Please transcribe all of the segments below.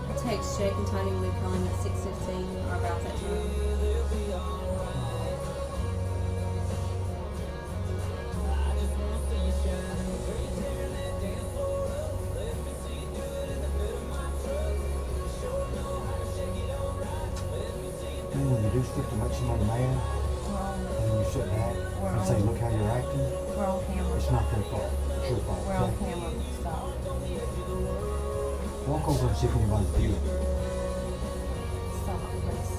I text Jake and Tony when we call him at 6:15 or about that time. And when you do stick to make somebody mad, and then you sit back and say, look how you're acting, We're on camera. it's not their fault. It's your fault. We're on Okay? camera. Stop. Walk over and see if anybody's viewing. Stop, please.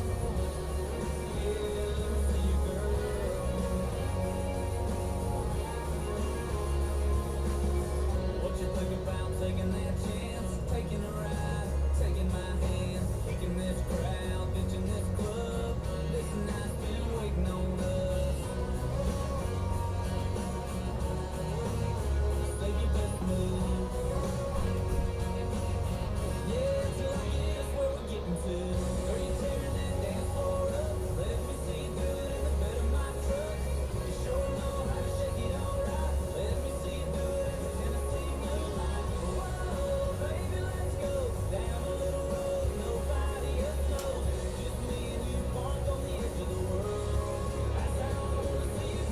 What you think about taking that chance? Taking a ride, taking my hand, kicking this crowd, ditching this club. This night's been waiting on us. Take your best move. Yeah, till I guess where we're getting to. Are you tearing that dance floor up? Let me see you do it in the bed of my truck. You sure know how to shake it alright. Let me see you do it in the Tennessee moonlight. Whoa, baby, let's go down a little road nobody else knows. Just me and you parked on the edge of the world. That's how I wanna see you.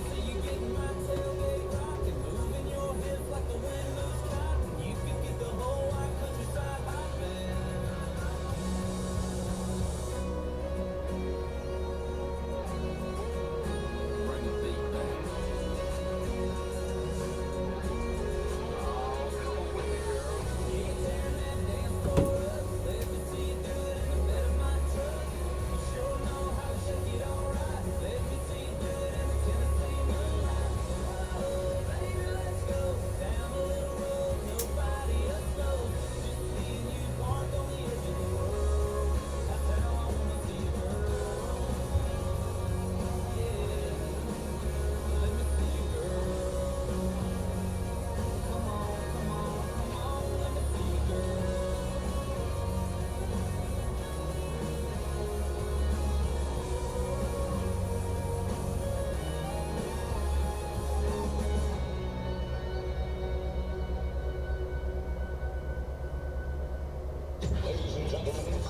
See you getting my tailgate rocking, moving your hips like the wind moves cotton. You could get the whole white countryside hopping. Bring the beat back. You tearing that dance floor up. Let me see you do it in the bed of my truck. You sure know how to shake it alright. Let me see you do it in the Tennessee moonlight. Whoa, baby, let's go down a little road nobody else knows. Just me and you parked on the edge of the world. That's how I wanna see you, girl. Yeah, let me see you, girl.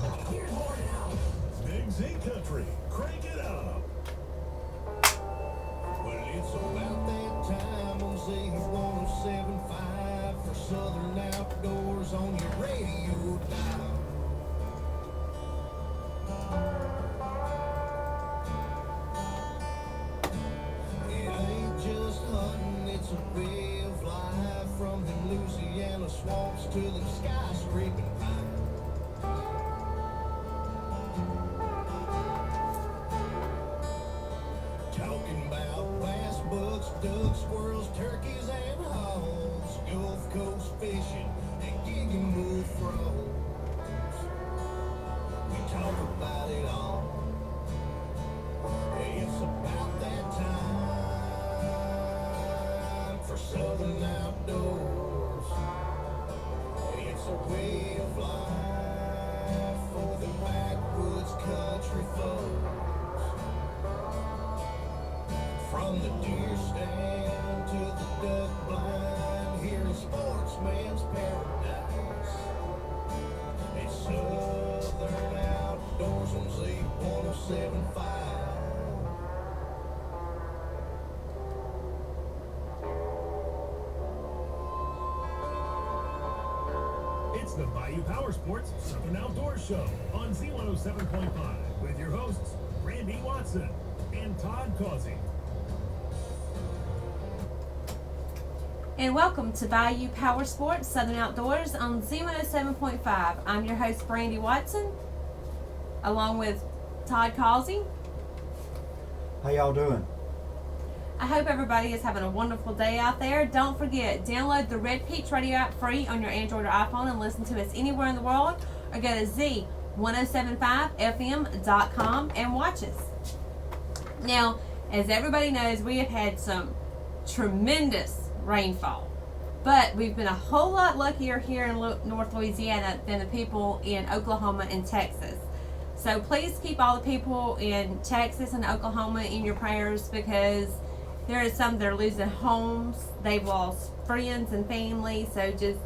Come on, come on, come on, let me see you, girl. Big Z Country, crank it up. Well, it's about that time on Z1075 for Southern Outdoors on your radio dial. It ain't just hunting, it's a way of life from the Louisiana swamps to the skyscraping pine. Talking about bass, bucks, ducks, squirrels, turkeys, and hogs. Gulf Coast fishing and gigging bullfrogs. We talk about it all. It's about that time for Southern Outdoors. It's a way of life for the backwoods country folks. From the deer stand to the duck blind, here in sportsman's paradise. It's Southern Outdoors on Z1075. It's the Bayou Power Sports Southern Outdoors Show on Z107.5 with your hosts, Randy Watson and Todd Causey. And welcome to Bayou Power Sports Southern Outdoors on Z107.5. I'm your host, Brandy Watson, along with Todd Causey. How y'all doing? I hope everybody is having a wonderful day out there. Don't forget, download the Red Peach Radio app free on your Android or iPhone and listen to us anywhere in the world, or go to Z1075FM.com and watch us. Now, as everybody knows, we have had some tremendous rainfall, but we've been a whole lot luckier here in North Louisiana than the people in Oklahoma and Texas. So please keep all the people in Texas and Oklahoma in your prayers, because there are some that are losing homes. They've lost friends and family. So just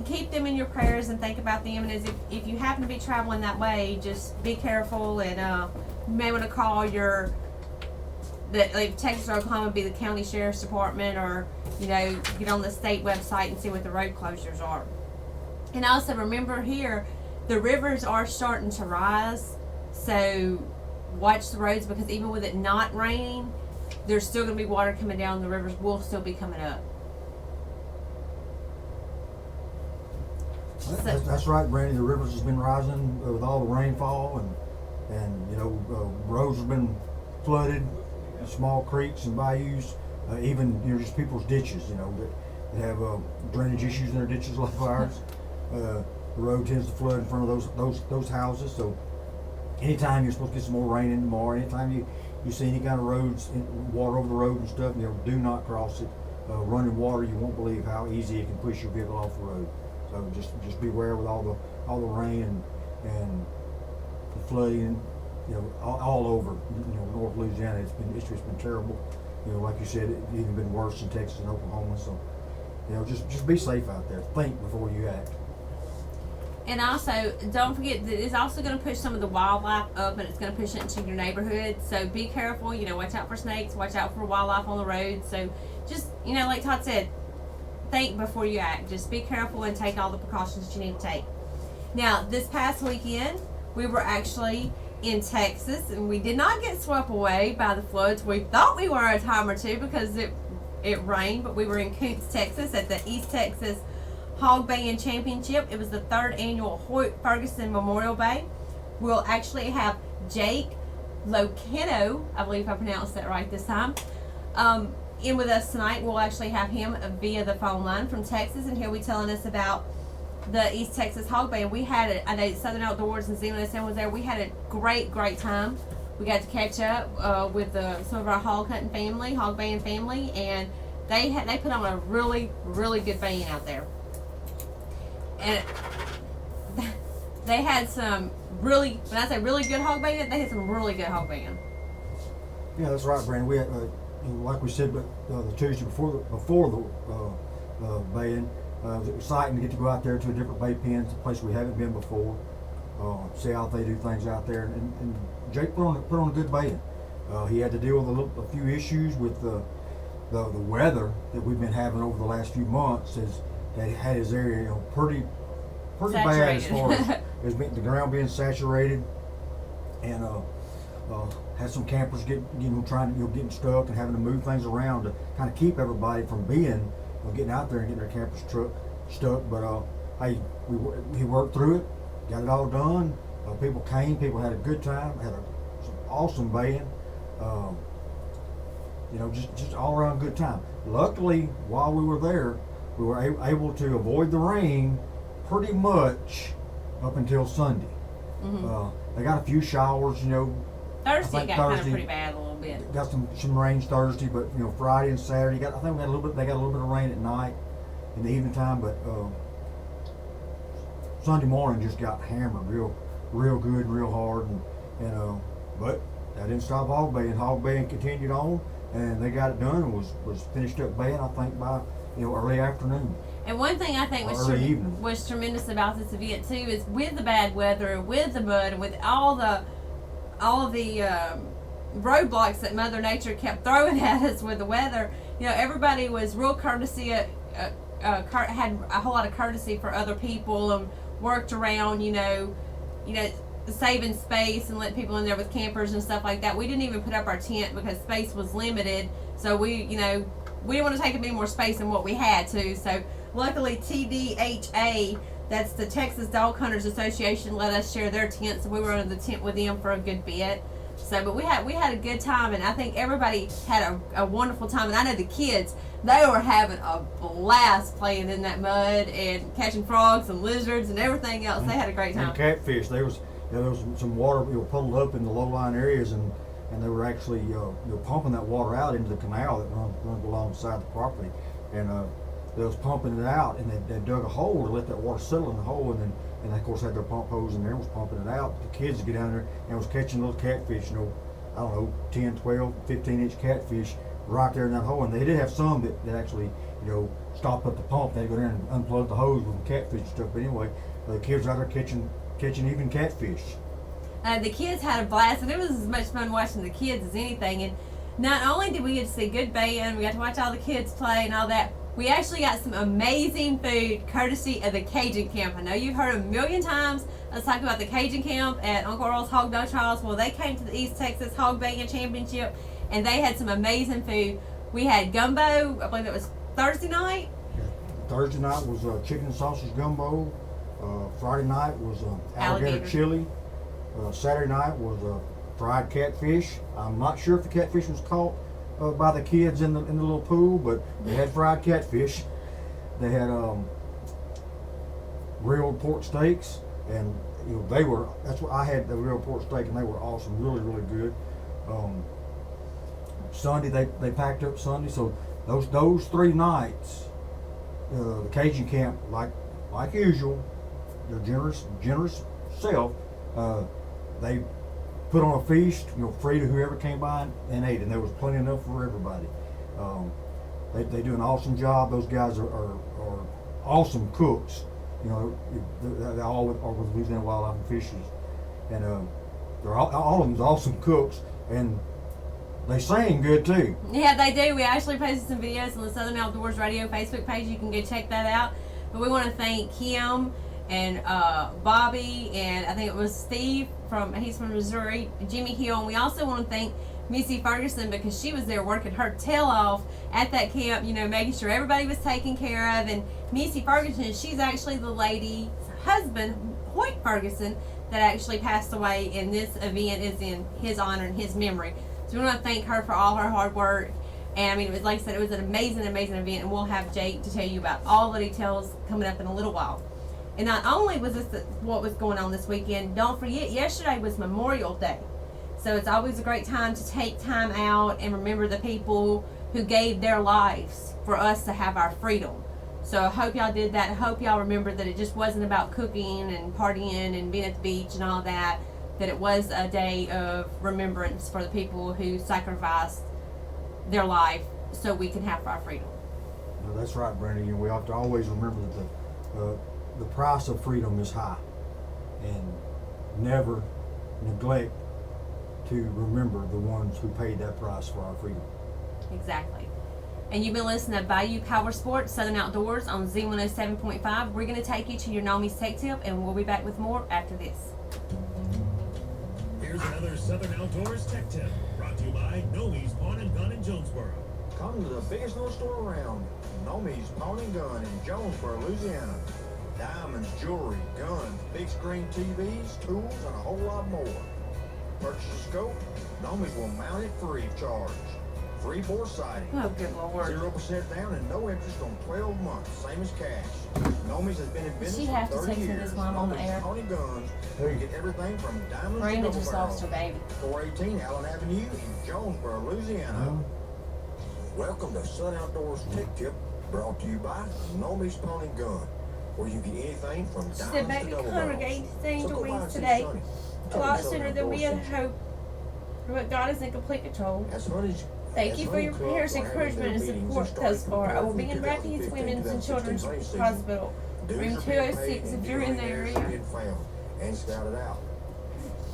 keep them in your prayers and think about them. And if you happen to be traveling that way, just be careful, and you may want to call like Texas or Oklahoma be the county sheriff's department, or get on the state website and see what the road closures are. And also remember here, the rivers are starting to rise, so watch the roads, because even with it not raining, there's still going to be water coming down. The rivers will still be coming up. That's right, Brandy. The rivers has been rising with all the rainfall, and roads have been flooded, small creeks and bayous, even just people's ditches. That have drainage issues in their ditches like ours. The road tends to flood in front of those houses. So anytime you're supposed to get some more rain in tomorrow, anytime you see any kind of roads, water over the road and stuff, do not cross it. Running water, you won't believe how easy it can push your vehicle off the road. So just beware with all the rain and the flooding, all over North Louisiana. It's just been terrible. Like you said, it's even been worse in Texas and Oklahoma. So just be safe out there. Think before you act. And also, don't forget that it's also going to push some of the wildlife up, and it's going to push it into your neighborhood. So be careful. Watch out for snakes. Watch out for wildlife on the road. So just, like Todd said, think before you act. Just be careful and take all the precautions that you need to take. Now, this past weekend, we were actually in Texas, and we did not get swept away by the floods. We thought we were a time or two because it rained, but we were in Coots, Texas at the East Texas Hog Baying Championship. It was the 3rd annual Hoyt Ferguson Memorial Bay. We'll actually have Jake Locano, I believe I pronounced that right this time, in with us tonight. We'll actually have him via the phone line from Texas, and he'll be telling us about the East Texas Hog Bay. And we had I know Southern Outdoors and Z107 was there. We had a great time. We got to catch up with some of our hog hunting family, hog baying family, and they put on a really good baying out there. And they had some when I say really good hog baying, they had some really good hog baying. Yeah, that's right, Brandon. We had, like we said, but the Tuesday before the baying, it was exciting to get to go out there to a different bay pen, a place we haven't been before. See how they do things out there, and Jake put on a good baying. He had to deal with a few issues with the weather that we've been having over the last few months. That had his area pretty bad as far as the ground being saturated, and had some campers getting stuck and having to move things around to kind of keep everybody from getting out there and getting their campers stuck. But hey, he worked through it, got it all done. People came, people had a good time, had some awesome baying. Just all around good time. Luckily, while we were there, we were able to avoid the rain pretty much up until Sunday. Mm-hmm. They got a few showers, Thursday got kind of pretty bad a little bit. Got some rain Thursday, but Friday and Saturday they got a little bit of rain at night in the evening time, but Sunday morning just got hammered real good, real hard, and but that didn't stop hog baying. Hog baying continued on, and they got it done and was finished up baying, I think, by early afternoon. And one thing I think was tremendous about this event too is with the bad weather, with the mud, and with all of the roadblocks that Mother Nature kept throwing at us with the weather, everybody was real courtesy, had a whole lot of courtesy for other people, and worked around, saving space and let people in there with campers and stuff like that. We didn't even put up our tent because space was limited, so we didn't want to take up any more space than what we had to. So luckily TDHA, that's the Texas Dog Hunters Association, let us share their tents, and we were under the tent with them for a good bit. So, but we had a good time, and I think everybody had a wonderful time. And I know the kids, they were having a blast playing in that mud and catching frogs and lizards and everything else. They had a great time. And catfish. There was some water puddled up in the low-lying areas, and they were actually pumping that water out into the canal that runs alongside the property, and they was pumping it out, and they dug a hole to let that water settle in the hole, and and of course had their pump hose in there and was pumping it out. The kids would get down there and was catching little catfish, you know, I don't know, 10, 12, 15-inch catfish right there in that hole. And they did have some that actually, you know, stopped at the pump. They'd go down and unplug the hose with the catfish and stuff. But anyway, the kids were out there catching even catfish. The kids had a blast, and it was as much fun watching the kids as anything. And not only did we get to see good band, we got to watch all the kids play and all that, we actually got some amazing food courtesy of the Cajun Camp. I know you've heard a million times us talk about the Cajun Camp at Uncle Earl's Hog Dog Trials. Well, they came to the East Texas Hog Banging Championship, and they had some amazing food. We had gumbo, I believe it was Thursday night. Thursday night was chicken and sausage gumbo. Friday night was alligator chili. Saturday night was fried catfish. I'm not sure if the catfish was caught by the kids in the little pool, but they had fried catfish. They had grilled pork steaks, and you know that's what I had, the grilled pork steak, and they were awesome, really really good. Sunday they packed up Sunday, so those 3 nights, the Cajun Camp, like usual, their generous self, they put on a feast, you know, free to whoever came by and ate, and there was plenty enough for everybody. They do an awesome job. Those guys are awesome cooks. You know, they all are with Louisiana Wildlife and Fisheries, and they're all of them's awesome cooks, and they sing good too. Yeah, they do. We actually posted some videos on the Southern Outdoors Radio Facebook page. You can go check that out. But we want to thank Kim and Bobby, and I think it was Steve he's from Missouri, Jimmy Hill, and we also want to thank Missy Ferguson, because she was there working her tail off at that camp, you know, making sure everybody was taken care of. And Missy Ferguson, she's actually the lady's husband, Hoyt Ferguson, that actually passed away, and this event is in his honor and his memory. So we want to thank her for all her hard work. And I mean, it was, like I said, it was an amazing event, and we'll have Jake to tell you about all the details coming up in a little while. And not only was this what was going on this weekend, don't forget, yesterday was Memorial Day. So it's always a great time to take time out and remember the people who gave their lives for us to have our freedom. So I hope y'all did that. I hope y'all remembered that it just wasn't about cooking and partying and being at the beach and all that, that it was a day of remembrance for the people who sacrificed their life so we can have our freedom. No, that's right, Brandy. We have to always remember that the price of freedom is high, and never neglect to remember the ones who paid that price for our freedom. Exactly. And you've been listening to Bayou Power Sports Southern Outdoors on Z107.5. We're going to take you to your Nomis Tech Tip, and we'll be back with more after this. Here's another Southern Outdoors Tech Tip, brought to you by Nomis Pawn and Gun in Jonesboro. Come to the biggest little store around, Nomis Pawn and Gun in Jonesboro, Louisiana. Diamonds, jewelry, guns, big screen TVs, tools, and a whole lot more. Purchase a scope, Nomis will mount it free of charge. Free bore sighting. Oh, good Lord. 0% down and no interest on 12 months, same as cash. Nomis has been in business she have for to 30 text me years. this while I'm on the Nomis air? Pawn and Guns, where you get everything from diamonds Brandon to just double lost her barrel. baby. 418 Allen Avenue in Jonesboro, Louisiana. Welcome to Southern Outdoors Tech Tip, brought to you by Nomis Pawn and Gun, where you get anything from She said, diamonds baby, to double congregate barrels. to Angel So go by Wings and see today. Sonny. A Tell lot him Southern sooner than we had Outdoors sent you. hoped. But God is in complete control. As Honey's Thank you for your prayers, encouragement, and support thus far. I will be in Rapids Women's and Children's Hospital, room 206 if you're in the area. And scouted out.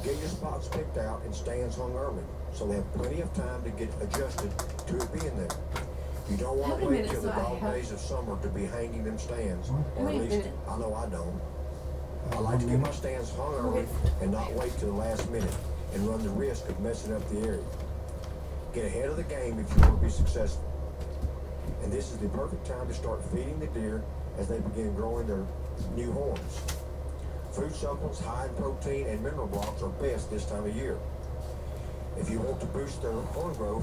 Get your spots picked out and stands hung early, so they have plenty of time to get adjusted to it being there. You don't want How to many wait till minutes the do I dog have? days of summer to be hanging them stands, How or at many least minutes? I know I don't. I like to get my stands hung early and not wait till the last minute and run the risk of messing up the area. Get ahead of the game if you want to be successful. And this is the perfect time to start feeding the deer as they begin growing their new horns. Food supplements high in protein and mineral blocks are best this time of year. If you want to boost their horn growth,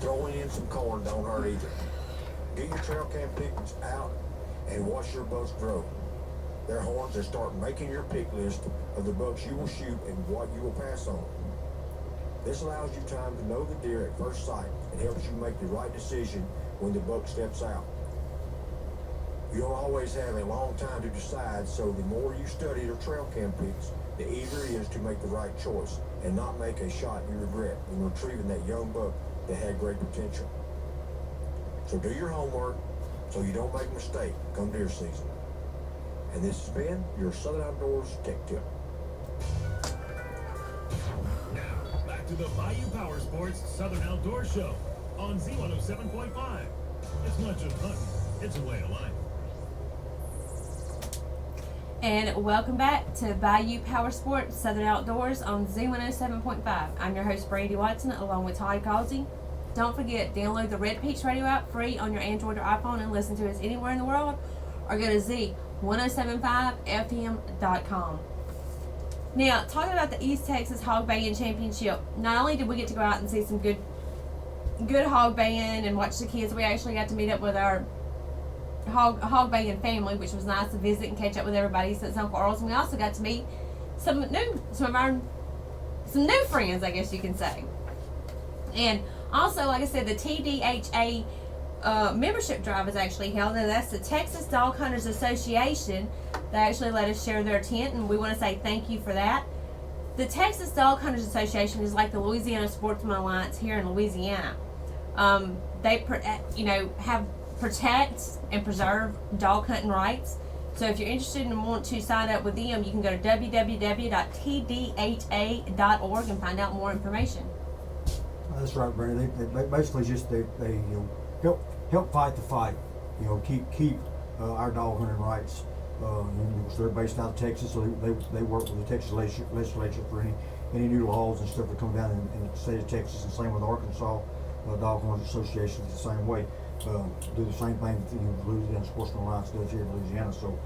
throwing in some corn don't hurt either. Get your trail cam pickings out and watch your bucks grow. Their horns and start making your pick list of the bucks you will shoot and what you will pass on. This allows you time to know the deer at first sight and helps you make the right decision when the buck steps out. You'll always have a long time to decide, so the more you study your trail cam pics, the easier it is to make the right choice and not make a shot you regret when retrieving that young buck that had great potential. So do your homework so you don't make a mistake come deer season. And this has been your Southern Outdoors Tech Tip. Now, back to the Bayou Power Sports Southern Outdoor Show on Z107.5. It's not just hunting, it's a way of life. And welcome back to Bayou Power Sports Southern Outdoors on Z107.5. I'm your host, Brandy Watson, along with Todd Causey. Don't forget, download the Red Peach Radio app free on your Android or iPhone and listen to us anywhere in the world, or go to Z1075FM.com. Now, talking about the East Texas Hog Baying Championship, not only did we get to go out and see some good hog baying and watch the kids, we actually got to meet up with our hog baying family, which was nice to visit and catch up with everybody since Uncle Earl's. And we also got to meet some new friends, I guess you can say. And also, like I said, the TDHA membership drive is actually held, and that's the Texas Dog Hunters Association. They actually let us share their tent, and we want to say thank you for that. The Texas Dog Hunters Association is like the Louisiana Sportsman Alliance here in Louisiana. They protect and preserve dog hunting rights. So if you're interested and want to sign up with them, you can go to www.tdha.org and find out more information. That's right, Brandon. They basically just they help fight the fight. Keep our dog hunting rights. They're based out of Texas, so they work with the Texas legislature for any new laws and stuff that come down in the state of Texas, and same with Arkansas Dog Hunters Association is the same way. Do the same thing that the Louisiana Sportsman Alliance does here in Louisiana. So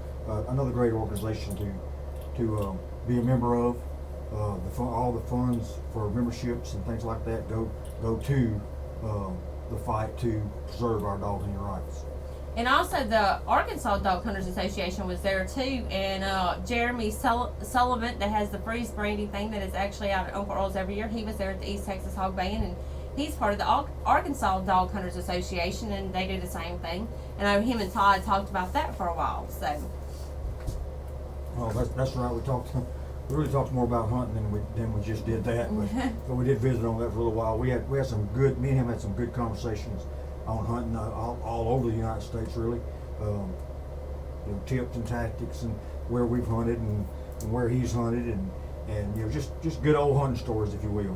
another great organization to be a member of. All the funds for memberships and things like that go to the fight to preserve our dog hunting rights. And also the Arkansas Dog Hunters Association was there too, and Jeremy Sullivan, that has the freeze branding thing that is actually out at Uncle Earl's every year, he was there at the East Texas Hog Baying, and he's part of the Arkansas Dog Hunters Association, and they do the same thing. And I know him and Todd talked about that for a while. So. Oh, that's right. We really talked more about hunting than we just did that, but we did visit on that for a little while. We had some good. Me and him had some good conversations on hunting all over the United States, really. Tips and tactics and where we've hunted and where he's hunted and just good old hunting stories, if you will.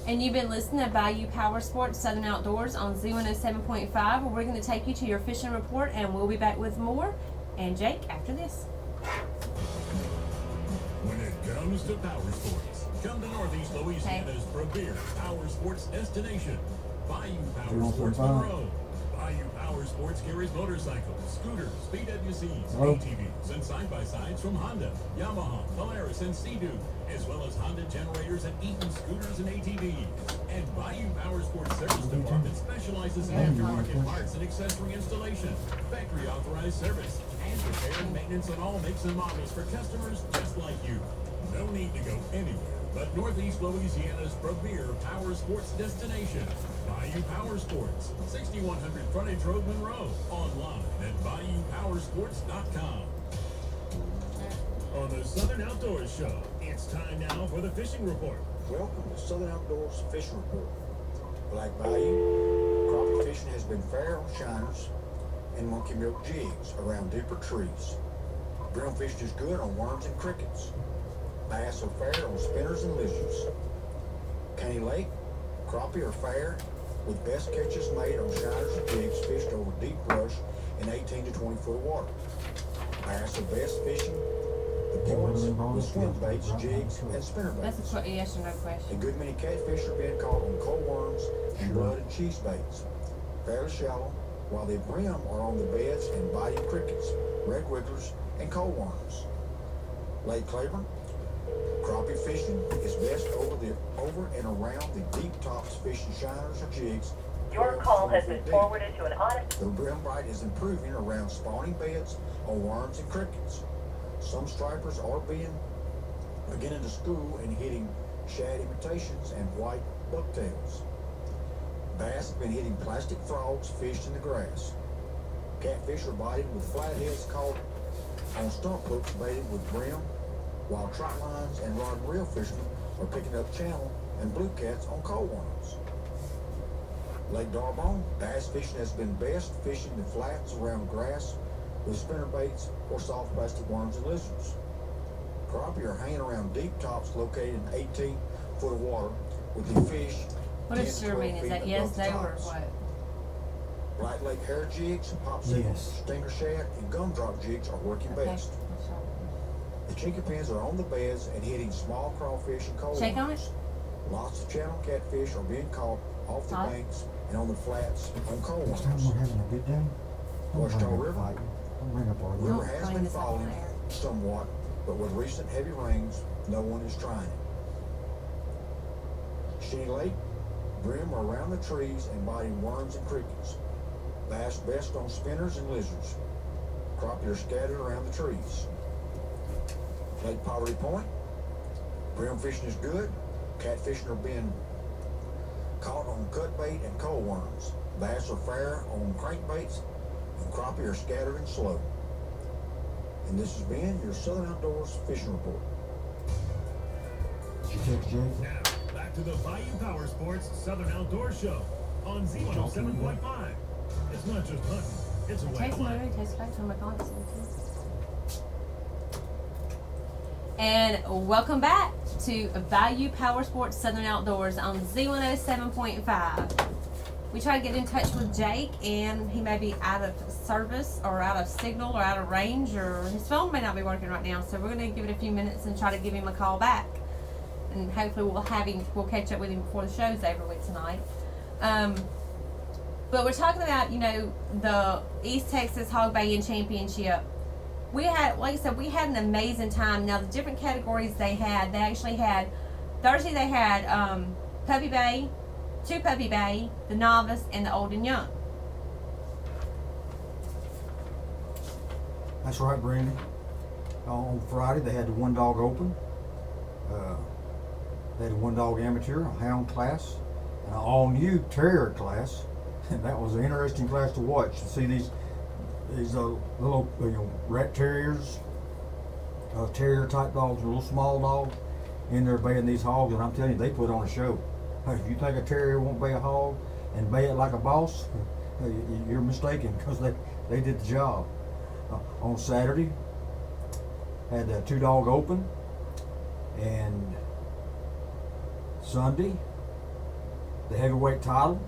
And you've been listening to Bayou Power Sports Southern Outdoors on Z107.5, where we're going to take you to your fishing report, and we'll be back with more. And Jake, after this. When it comes to power sports, come to Northeast Louisiana's premier power sports destination, Bayou Power Sports Monroe. Bayou Power Sports carries motorcycles, scooters, BWCs, ATVs, and side-by-sides from Honda, Yamaha, Polaris, and Sea-Doo, as well as Honda generators and Eaton scooters and ATVs. And Bayou Power Sports Service Department specializes in aftermarket parts and accessory installation, factory-authorized service, and repair and maintenance on all makes and models for customers just like you. No need to go anywhere but Northeast Louisiana's premier power sports destination, Bayou Power Sports, 6100 Frontage Road, Monroe. Online at BayouPowersports.com. On the Southern Outdoors Show, it's time now for the fishing report. Welcome to Southern Outdoors Fishing Report. Black Bayou, crappie fishing has been fair on shiners and monkey milk jigs around deeper trees. Brim fishing is good on worms and crickets. Bass are fair on spinners and lizards. Caney Lake, crappie are fair, with best catches made on shiners and jigs fished over deep brush in 18 to 20 foot water. Bass are best fishing the points with swim baits, jigs, and spinner baits. That's a yes or no question. A good many catfish are being caught on cold worms and blood and cheese baits. Fairly shallow, while the brim are on the beds and biting crickets, red wigglers, and cold worms. Lake Claiborne, crappie fishing is best over and around the deep tops fishing shiners or jigs. Your call has been forwarded to an audit. The brim bite is improving around spawning beds on worms and crickets. Some stripers are beginning to school and hitting shad imitations and white bucktails. Bass have been hitting plastic frogs fished in the grass. Catfish are biting with flatheads caught on stump hooks baited with brim, while trot lines and rod and reel fishermen are picking up channel and blue cats on coal worms. Lake Darbone, bass fishing has been best fishing the flats around grass with spinner baits or soft plastic worms and lizards. Crappie are hanging around deep tops located in 18 foot of water with the fish What 10 does to sure 12 mean? Is feet that yes, above the no, or tops. what? Black Lake hair jigs, popsicle, Yes. stinger shad, and gumdrop jigs are working Okay. best. The chinky pins are on the beds and hitting small crawfish and cold Shake on worms. Lots of channel catfish are being caught off the Hot. banks and on the flats on cold Next time worms. we're having a good day, don't Washita bring up River? fighting. Don't bring up our The river. river has clean been this up falling there. somewhat, but with recent heavy rains, no one is trying it. Shinny Lake, brim are around the trees and biting worms and crickets. Bass best on spinners and lizards. Crappie are scattered around the trees. Lake Pottery Point, brim fishing is good. Catfishing are being caught on cut bait and coal worms. Bass are fair on crankbaits, and crappie are scattered and slow. And this has been your Southern Outdoors Fishing Report. Did you text Jake? Now, back to the Bayou Power Sports Southern Outdoor Show on Z107.5. It's not just hunting, it's a way Taste of my life. root, taste back from my conscience. And welcome back to Bayou Power Sports Southern Outdoors on Z107.5. We try to get in touch with Jake, and he may be out of service or out of signal or out of range, or his phone may not be working right now. So we're going to give it a few minutes and try to give him a call back, and hopefully we'll catch up with him before the show's over with tonight. But we're talking about, the East Texas Hog Baying Championship. We had, like I said, we had an amazing time. Now, the different categories they actually had, Thursday they had Puppy Bay, 2 Puppy Bay, the Novice, and the Old and Young. That's right, Brandy. On Friday, they had the 1 dog open. They had a 1 dog amateur, a hound class, and an all new terrier class. And that was an interesting class to watch, to see these little rat terriers, terrier type dogs, little small dogs in there baying these hogs. And I'm telling you, they put on a show. If you think a terrier won't bay a hog and bay it like a boss, you're mistaken, because they did the job. On Saturday, had the 2 dog open, and Sunday, the heavyweight title,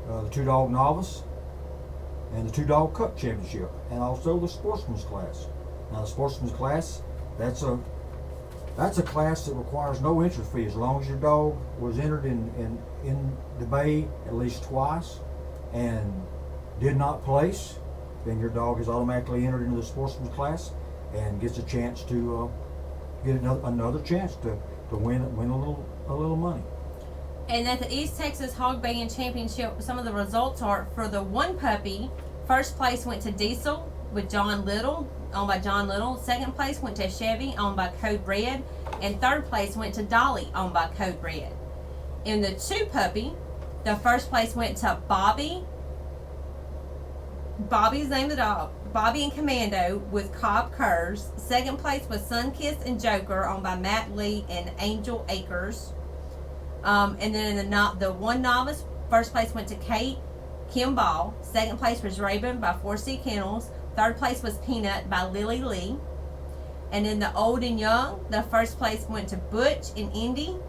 the 2 dog novice, and the 2 dog cup championship, and also the sportsman's class. Now the sportsman's class, that's a class that requires no entry fee. As long as your dog was entered in the bay at least twice and did not place, then your dog is automatically entered into the sportsman's class and gets a chance to get another chance to win a little money. And at the East Texas Hog Baying Championship, some of the results are for the 1 puppy. First place went to Diesel with John Little, owned by John Little. Second place went to Chevy, owned by Code Red. And third place went to Dolly, owned by Code Red. In the 2 puppy, the first place went to Bobby. Bobby's name of the dog. Bobby and Commando with Cobb Curs. Second place was Sunkiss and Joker, owned by Matt Lee and Angel Acres. And then in the 1 novice, first place went to Kate Kim Ball. Second place was Raven by 4C Kennels. Third place was Peanut by Lily Lee. And in the Old and Young, the first place went to Butch and Indy,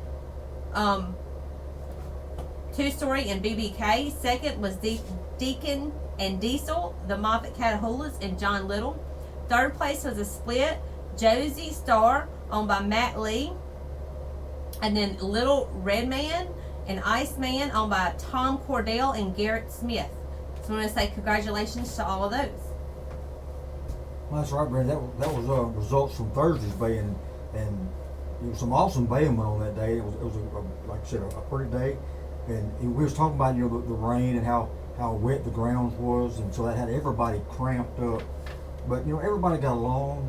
2-story and BBK. Second was Deacon and Diesel, the Moffat Catahoulas and John Little. Third place was a split, Josie Star, owned by Matt Lee. And then Little Red Man and Iceman, owned by Tom Cordell and Garrett Smith. So I want to say congratulations to all of those. Well, that's right, Brandon. That was results from Thursday's baying, and it was some awesome baying on that day. It was like I said, a pretty day, and we was talking about the rain and how wet the grounds was, and so that had everybody cramped up. But everybody got along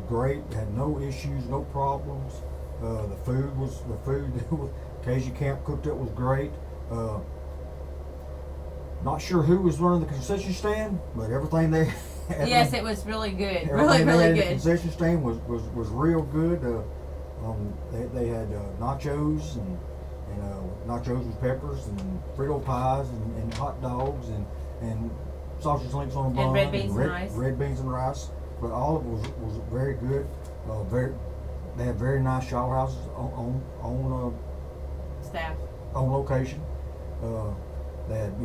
great. Had no issues, no problems. The food KG Camp cooked up was great. Not sure who was running the concession stand, but everything they Yes, it was really good. everything Really, they really had at the good. concession stand was real good. They had nachos and nachos with peppers and Frito pies and hot dogs and sausage links on a bun And red beans and rice. red beans and rice. But all of it was very good. They had very nice shower houses on Staff. on location. They had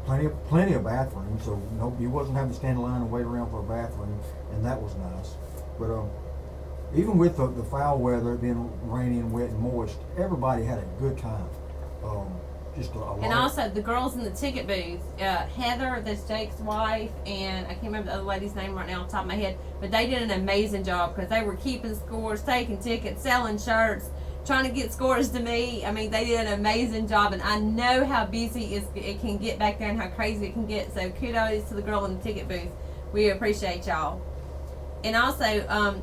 plenty of bathrooms, so you wasn't having to stand in line and wait around for a bathroom, and that was nice. But even with the foul weather, being rainy and wet and moist, everybody had a good time. Just a lot. And also the girls in the ticket booth, Heather, that's Jake's wife, and I can't remember the other lady's name right now off the top of my head, but they did an amazing job because they were keeping scores, taking tickets, selling shirts, trying to get scores to me. I mean, they did an amazing job, and I know how busy it can get back there and how crazy it can get. So kudos to the girl in the ticket booth. We appreciate y'all. And also,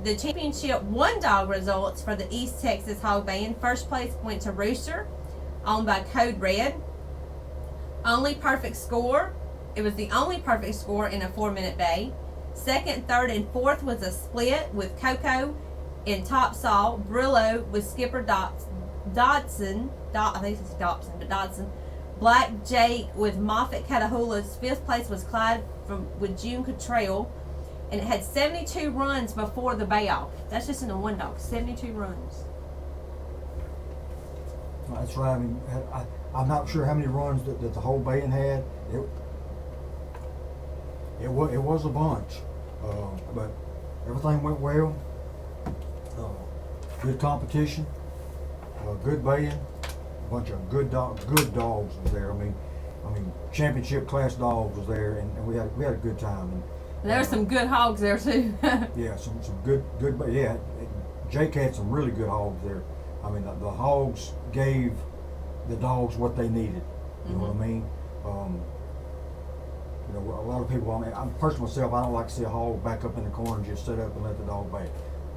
the championship $1 results for the East Texas Hog Band. First place went to Rooster, owned by Code Red. Only perfect score. It was the only perfect score in a 4-minute bay. Second, third, and fourth was a split with Coco and Top Saw. Brillo with Skipper Dodson. I think it's Dobson, but Dodson. Black Jake with Moffat Catahoula's. Fifth place was Clyde with June Cottrell. And it had 72 runs before the bay-off. That's just in a $1. 72 runs. That's right. I mean, I'm not sure how many runs that the whole band had. It was a bunch, but everything went well. Good competition, good baying, a bunch of good dogs was there. I mean, championship class dogs was there, and we had a good time. And There were some good hogs there too. yeah, some good. Yeah, Jake had some really good hogs there. I mean, the hogs gave the dogs what they needed. You know what I mean? A lot of people. I mean, I'm personally myself. I don't like to see a hog back up in the corner and just sit up and let the dog bait.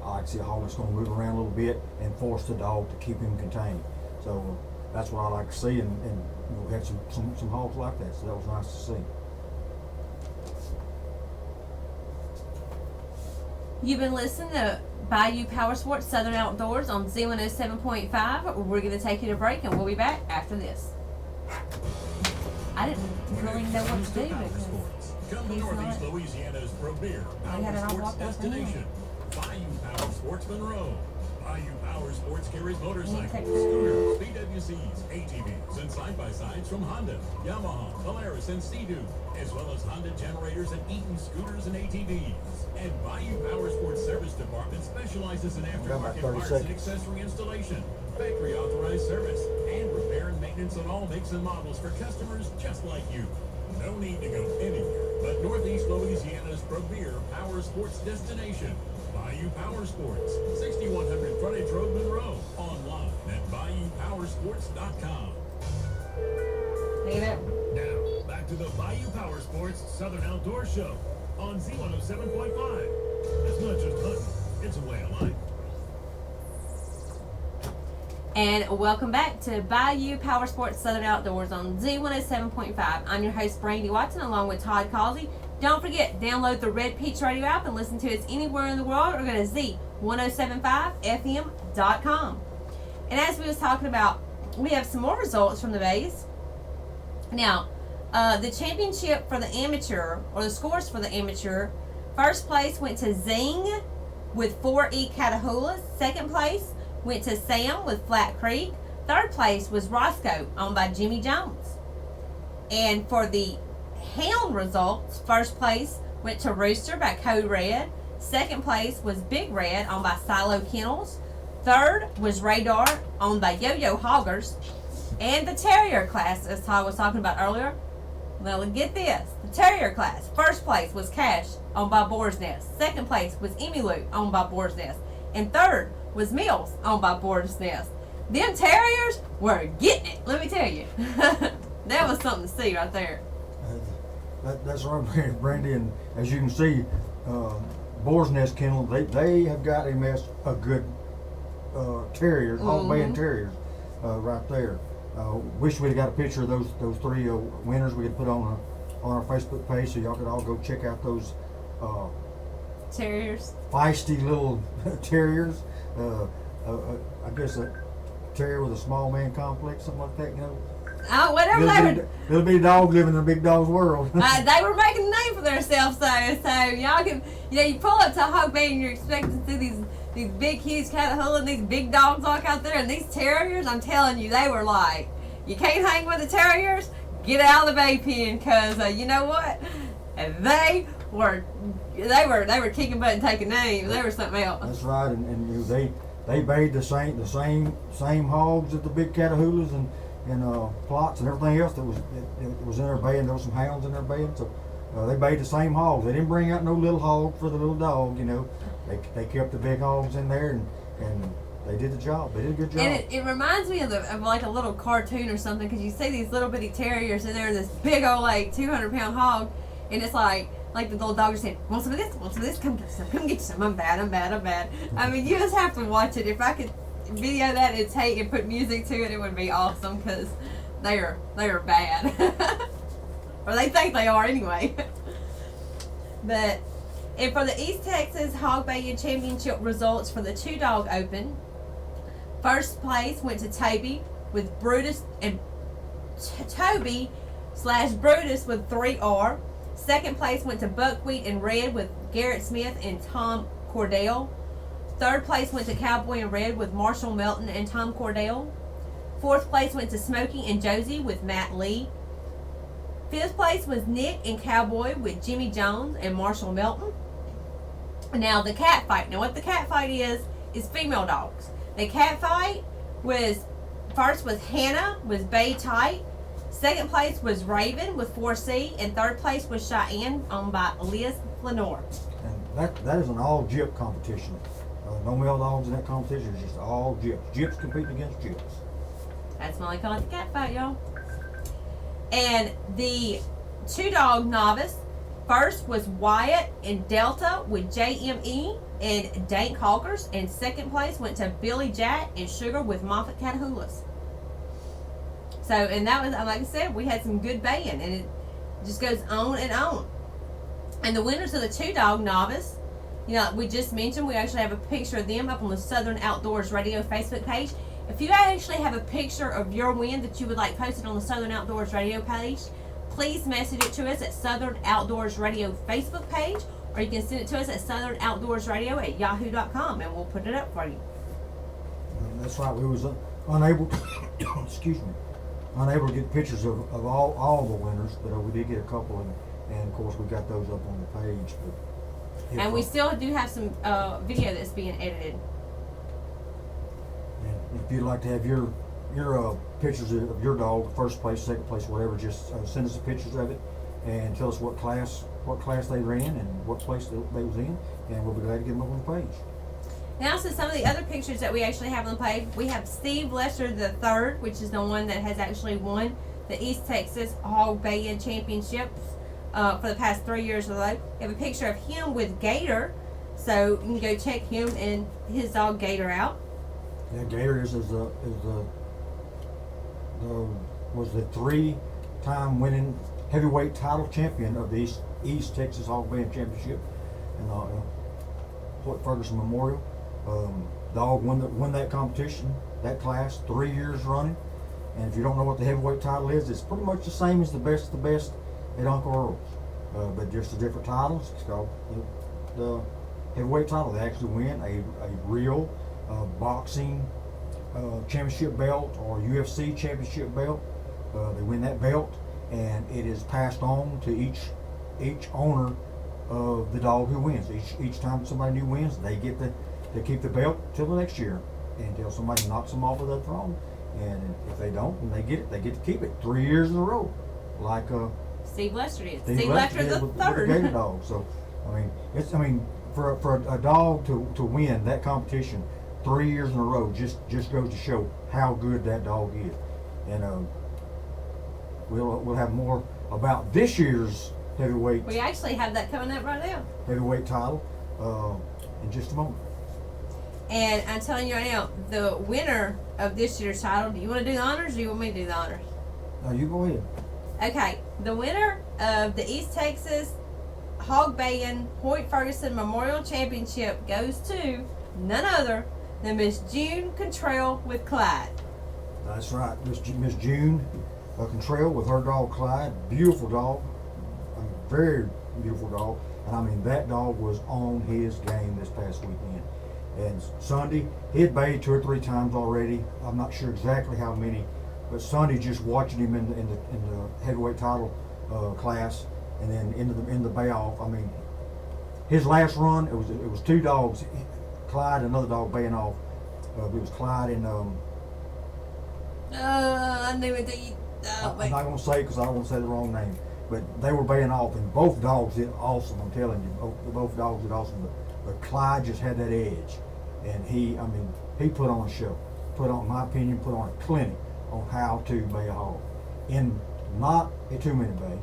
I like to see a hog that's going to move around a little bit and force the dog to keep him contained. So that's what I like to see, and we had some hogs like that. So that was nice to see. You've been listening to Bayou Power Sports Southern Outdoors on Z107.5. We're going to take you to break, and we'll be back after this. I didn't really know what to do Power because Sports. Come to he's Northeast not. Louisiana's premier I had it power all sports walked up and destination. Bayou Power Sports Monroe. Bayou Power Sports carries motorcycles, take- scooters, BWCs, ATVs, and side-by-sides from Honda, Yamaha, Polaris, and Sea-Doo, as well as Honda generators and Eaton scooters and ATVs. And Bayou Power Sports Service Department specializes in about aftermarket 30 parts and seconds. accessory installation, factory authorized service, and repair and maintenance on all makes and models for customers just like you. No need to go anywhere but Northeast Louisiana's premier power sports destination, Bayou Power Sports, 6100 Frontage Road, Monroe. Online at BayouPowersports.com. Take it out. Now, back to the Bayou Power Sports Southern Outdoor Show on Z107.5. It's not just hunting, it's a way of life. And welcome back to Bayou Power Sports Southern Outdoors on Z107.5. I'm your host, Brandy Watson, along with Todd Causey. Don't forget, download the Red Peach Radio app and listen to us anywhere in the world, or go to Z1075FM.com. And as we was talking about, we have some more results from the bays. Now, the championship for the amateur, or the scores for the amateur, first place went to Zing with 4E Catahoula. Second place went to Sam with Flat Creek. Third place was Roscoe, owned by Jimmy Jones. And for the hound results, first place went to Rooster by Code Red. Second place was Big Red, owned by Silo Kennels. Third was Radar, owned by Yo-Yo Hoggers. And the Terrier class, as Todd was talking about earlier. Well, get this. The Terrier class, first place was Cash, owned by Boar's Nest. Second place was Emmylou, owned by Boar's Nest. And third was Mills, owned by Boar's Nest. Them Terriers were getting it, let me tell you. That was something to see right there. That's right, Brandy, and as you can see, Boar's Nest Kennel, they have got a good terriers, hog baying terriers, right there. Wish we'd got a picture of those three winners we could put on our Facebook page so y'all could all go check out those Terriers. feisty little terriers. I guess a terrier with a small man complex, something like that, you know. Oh, whatever they were. Little bitty dog living in a big dog's world. They were making a name for themselves, though. So y'all can, you pull up to Hog Bay and you're expecting to see these big, huge Catahoula and these big dogs walk out there, and these terriers. I'm telling you, they were like, you can't hang with the terriers. Get out of the bay pen, cause you know what? They were kicking butt and taking names. They were something else. That's right, and they bayed the same hogs at the big Catahoulas and plots and everything else that was in their bay, and there was some hounds in their bay, so they bayed the same hogs. They didn't bring out no little hog for the little dog, you know. They kept the big hogs in there, and they did the job. They did a good job. And it reminds me of like a little cartoon or something, because you see these little bitty terriers in there, and this big old like 200-pound hog, and it's like the little dog is saying, want some of this, come get some, I'm bad. I mean, you just have to watch it. If I could video that and put music to it, it would be awesome, because they are bad. Or they think they are anyway. But, and for the East Texas Hog Baying Championship results for the 2-dog open, first place went to Toby with Brutus and Toby/Brutus with 3R. Second place went to Buckwheat and Red with Garrett Smith and Tom Cordell. Third place went to Cowboy and Red with Marshall Melton and Tom Cordell. Fourth place went to Smokey and Josie with Matt Lee. Fifth place was Nick and Cowboy with Jimmy Jones and Marshall Melton. Now the cat fight. Now what the cat fight is female dogs. The cat fight was, first was Hannah with Bay Tight. Second place was Raven with 4C, and third place was Cheyenne, owned by Liz Lenore. And that is an all gyp competition. No male dogs in that competition. It's just all gyps. Gyps competing against gyps. That's why they call it the cat fight, y'all. And the 2-dog novice, first was Wyatt and Delta with JME and Dank Hawkers, and second place went to Billy Jack and Sugar with Moffat Catahoulas. So, and that was, like I said, we had some good baying, and it just goes on and on. And the winners of the 2-dog novice, we just mentioned, we actually have a picture of them up on the Southern Outdoors Radio Facebook page. If you actually have a picture of your win that you would like posted on the Southern Outdoors Radio page, please message it to us at Southern Outdoors Radio Facebook page, or you can send it to us at southernoutdoorsradio@yahoo.com, and we'll put it up for you. And that's right. We was unable, unable to get pictures of all the winners, but we did get a couple, and of course we got those up on the page. But and we still do have some video that's being edited. And if you'd like to have your pictures of your dog, first place, second place, whatever, just send us the pictures of it and tell us what class they ran and what place they was in, and we'll be glad to get them up on the page. Now, so some of the other pictures that we actually have on the page, we have Steve Lester III, which is the one that has actually won the East Texas Hog Baying Championships for the past 3 years in a row. We have a picture of him with Gator, so you can go check him and his dog Gator out. Yeah, Gator was the 3-time winning heavyweight title champion of the East Texas Hog Baying Championship and Hoyt Ferguson Memorial. Dog won that competition, that class, 3 years running. And if you don't know what the heavyweight title is, it's pretty much the same as the best of the best at Uncle Earl's, but just a different titles. It's called the heavyweight title. They actually win a real boxing championship belt or UFC championship belt. They win that belt, and it is passed on to each owner of the dog who wins. Each time somebody new wins, they get to keep the belt till the next year until somebody knocks them off of the throne. And if they don't, and they get to keep it 3 years in a row, like Steve Lester did. Steve Lester did with the Gator dog. So, for a dog to win that competition 3 years in a row just goes to show how good that dog is. And we'll have more about this year's heavyweight. We actually have that coming up right now. Heavyweight title in just a moment. And I'm telling you right now, the winner of this year's title, do you want to do the honors or do you want me to do the honors? Now you go ahead. Okay, the winner of the East Texas Hog Baying Hoyt Ferguson Memorial Championship goes to none other than Miss June Contrell with Clyde. That's right, Miss June Contrell with her dog Clyde. Beautiful dog, very beautiful dog. And I mean, that dog was on his game this past weekend. And Sunday, he had bayed 2 or 3 times already. I'm not sure exactly how many, but Sunday, just watching him in the heavyweight title class, and then in the bay off. I mean, his last run, it was 2 dogs, Clyde and another dog baying off. It was Clyde and I knew it. I'm not gonna say because I don't want to say the wrong name, but they were baying off, and both dogs did awesome. I'm telling you, both dogs did awesome. But Clyde just had that edge, and he put on a show. Put on, in my opinion, put on a clinic on how to bay a hog in not a 2-minute bay,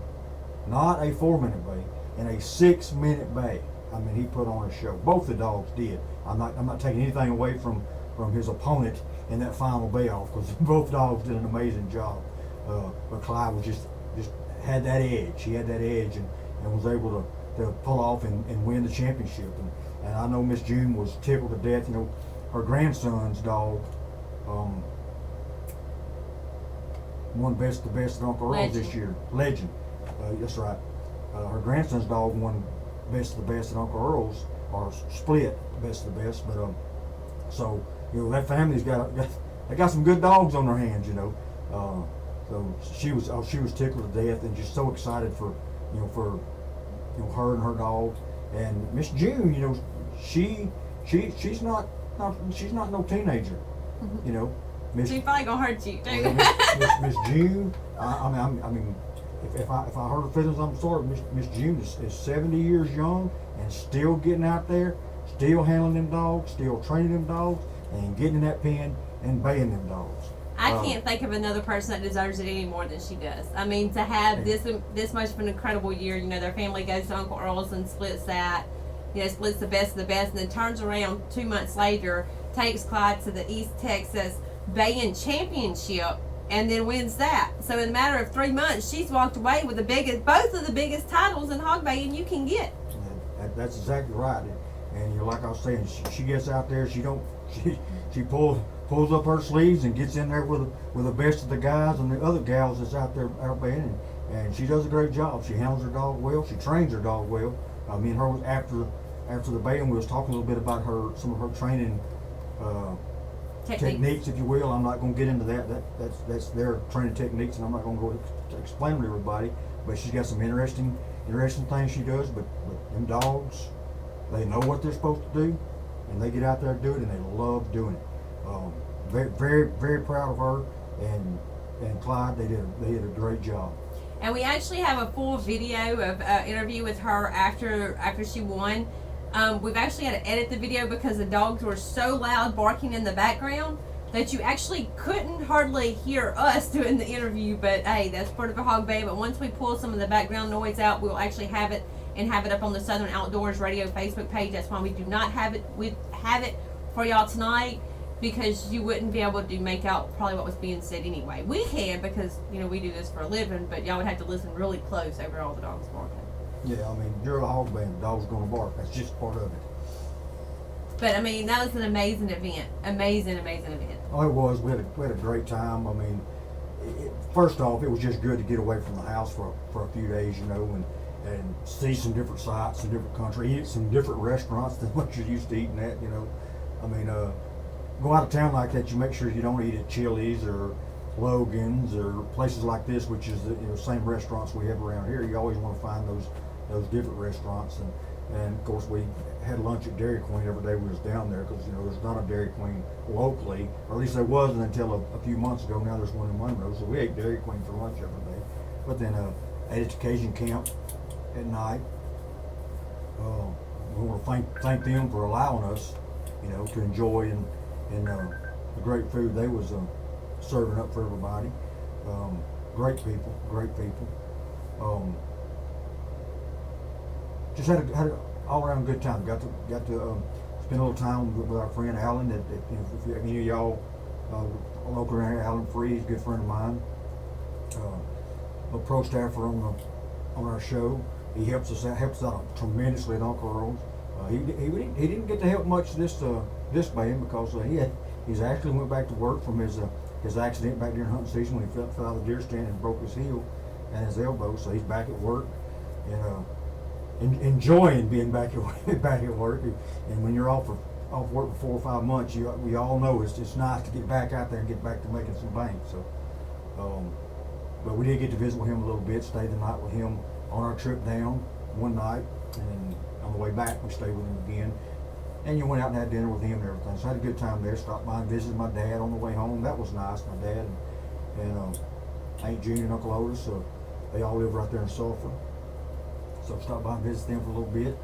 not a 4-minute bay, in a 6-minute bay. I mean, he put on a show. Both the dogs did. I'm not taking anything away from his opponent in that final bay off, because both dogs did an amazing job. But Clyde was just had that edge. He had that edge and was able to pull off and win the championship. And I know Miss June was tickled to death. You know, her grandson's dog won best of the best at Uncle Earl's this year. Legend. That's right. Her grandson's dog won best of the best at Uncle Earl's, or split best of the best. But so you know, that family's got some good dogs on their hands. You know. So she was tickled to death and just so excited for her and her dog. And Miss June, you know, she's not no teenager. You know, She's probably gonna hurt you too. Miss June. I mean, if I heard her feelings, I'm sorry. Miss June is 70 years young and still getting out there, still handling them dogs, still training them dogs, and getting in that pen and baying them dogs. I can't think of another person that deserves it any more than she does. I mean, to have this much of an incredible year, you know, their family goes to Uncle Earl's and splits that, you know, splits the best of the best, and then turns around 2 months later, takes Clyde to the East Texas Baying Championship, and then wins that. So in a matter of 3 months, she's walked away with both of the biggest titles in hog baying you can get. That's exactly right. And you know, like I was saying, she gets out there. She pulls up her sleeves and gets in there with the best of the guys and the other gals that's out there out baying, and she does a great job. She handles her dog well. She trains her dog well. Me and her was after the baying, we was talking a little bit about some of her training techniques, if you will. I'm not going to get into that. That's their training techniques, and I'm not going to go to explain them to everybody. But she's got some interesting things she does. But them dogs, they know what they're supposed to do, and they get out there and do it, and they love doing it. Very, very, very proud of her and Clyde. They did a great job. And we actually have a full video of interview with her after she won. We've actually had to edit the video because the dogs were so loud barking in the background that you actually couldn't hardly hear us doing the interview. But hey, that's part of a hog bay. But once we pull some of the background noise out, we'll actually have it up on the Southern Outdoors Radio Facebook page. That's why we do not have it. We have it for y'all tonight, because you wouldn't be able to make out probably what was being said anyway. We can, because you know we do this for a living, but y'all would have to listen really close over all the dogs barking. Yeah, I mean, you're a hog band, the dog's gonna bark. That's just part of it. But I mean, that was an amazing event. Amazing event. Oh, it was. We had a great time. I mean, first off, it was just good to get away from the house for a few days, you know, and see some different sights, some different country, eat some different restaurants than what you're used to eating at, you know. I mean, go out of town like that, you make sure you don't eat at Chili's or Logan's or places like this, which is the same restaurants we have around here. You always want to find those different restaurants, and of course we had lunch at Dairy Queen every day we was down there, because you know there's not a Dairy Queen locally, or at least there wasn't until a few months ago. Now there's one in Monroe, so we ate Dairy Queen for lunch every day. But then ate at Cajun Camp at night. We want to thank them for allowing us, you know, to enjoy and the great food they was serving up for everybody. Great people. Just had a all around good time. Got to spend a little time with our friend Alan. You know, if any of y'all local around here, Alan Free, he's a good friend of mine. A pro staffer on our show. He helps us out tremendously at Uncle Earl's. He didn't get to help much this band because he's actually went back to work from his accident back during hunting season when he fell out of the deer stand and broke his heel and his elbow. So he's back at work and enjoying being back at work. And when you're off work for 4 or 5 months, we all know it's nice to get back out there and get back to making some bank. So, but we did get to visit with him a little bit. Stayed the night with him on our trip down one night, and on the way back we stayed with him again. And you went out and had dinner with him and everything. So I had a good time there. Stopped by and visited my dad on the way home. That was nice. My dad and Aunt Jean and Uncle Otis. They all live right there in Sulphur. So stopped by and visited them for a little bit.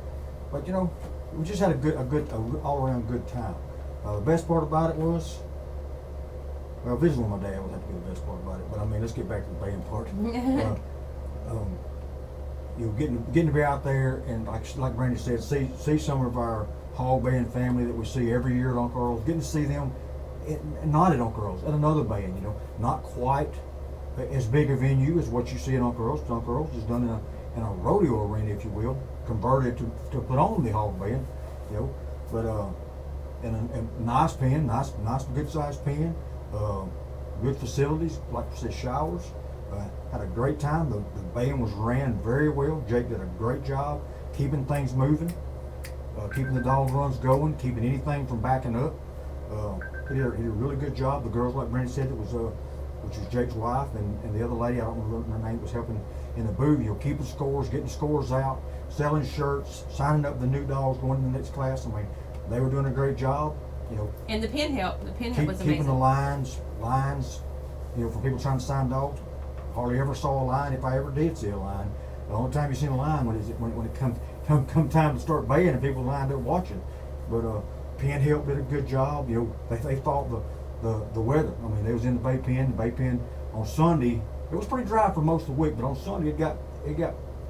But you know, we just had a good all around good time. The best part about it was, well, visiting with my dad would have to be the best part about it. But I mean, let's get back to the band part. You know, getting to be out there and like Brandy said, see some of our Hall Band family that we see every year at Uncle Earl's. Getting to see them, not at Uncle Earl's, at another band. You know, not quite as big a venue as what you see at Uncle Earl's. Uncle Earl's is done in a rodeo arena, if you will, converted to put on the Hall Band. You know, but and a nice pen, nice good sized pen, good facilities, like I said, showers. Had a great time. The band was ran very well. Jake did a great job keeping things moving, keeping the dog runs going, keeping anything from backing up. He did a really good job. The girls, like Brandon said, which was Jake's wife, and the other lady, I don't remember her name, was helping in the booth. You know, keeping scores, getting scores out, selling shirts, signing up the new dogs, going to the next class. I mean, they were doing a great job. You know, And the pin help. The pin help was keeping amazing. the lines. You know, for people trying to sign dogs. Hardly ever saw a line, if I ever did see a line. The only time you seen a line when it come time to start baying and people lined up watching. But Pen Help did a good job. You know, they fought the weather. I mean, they was in the Bay Pen. The Bay Pen on Sunday, it was pretty dry for most of the week, but on Sunday it got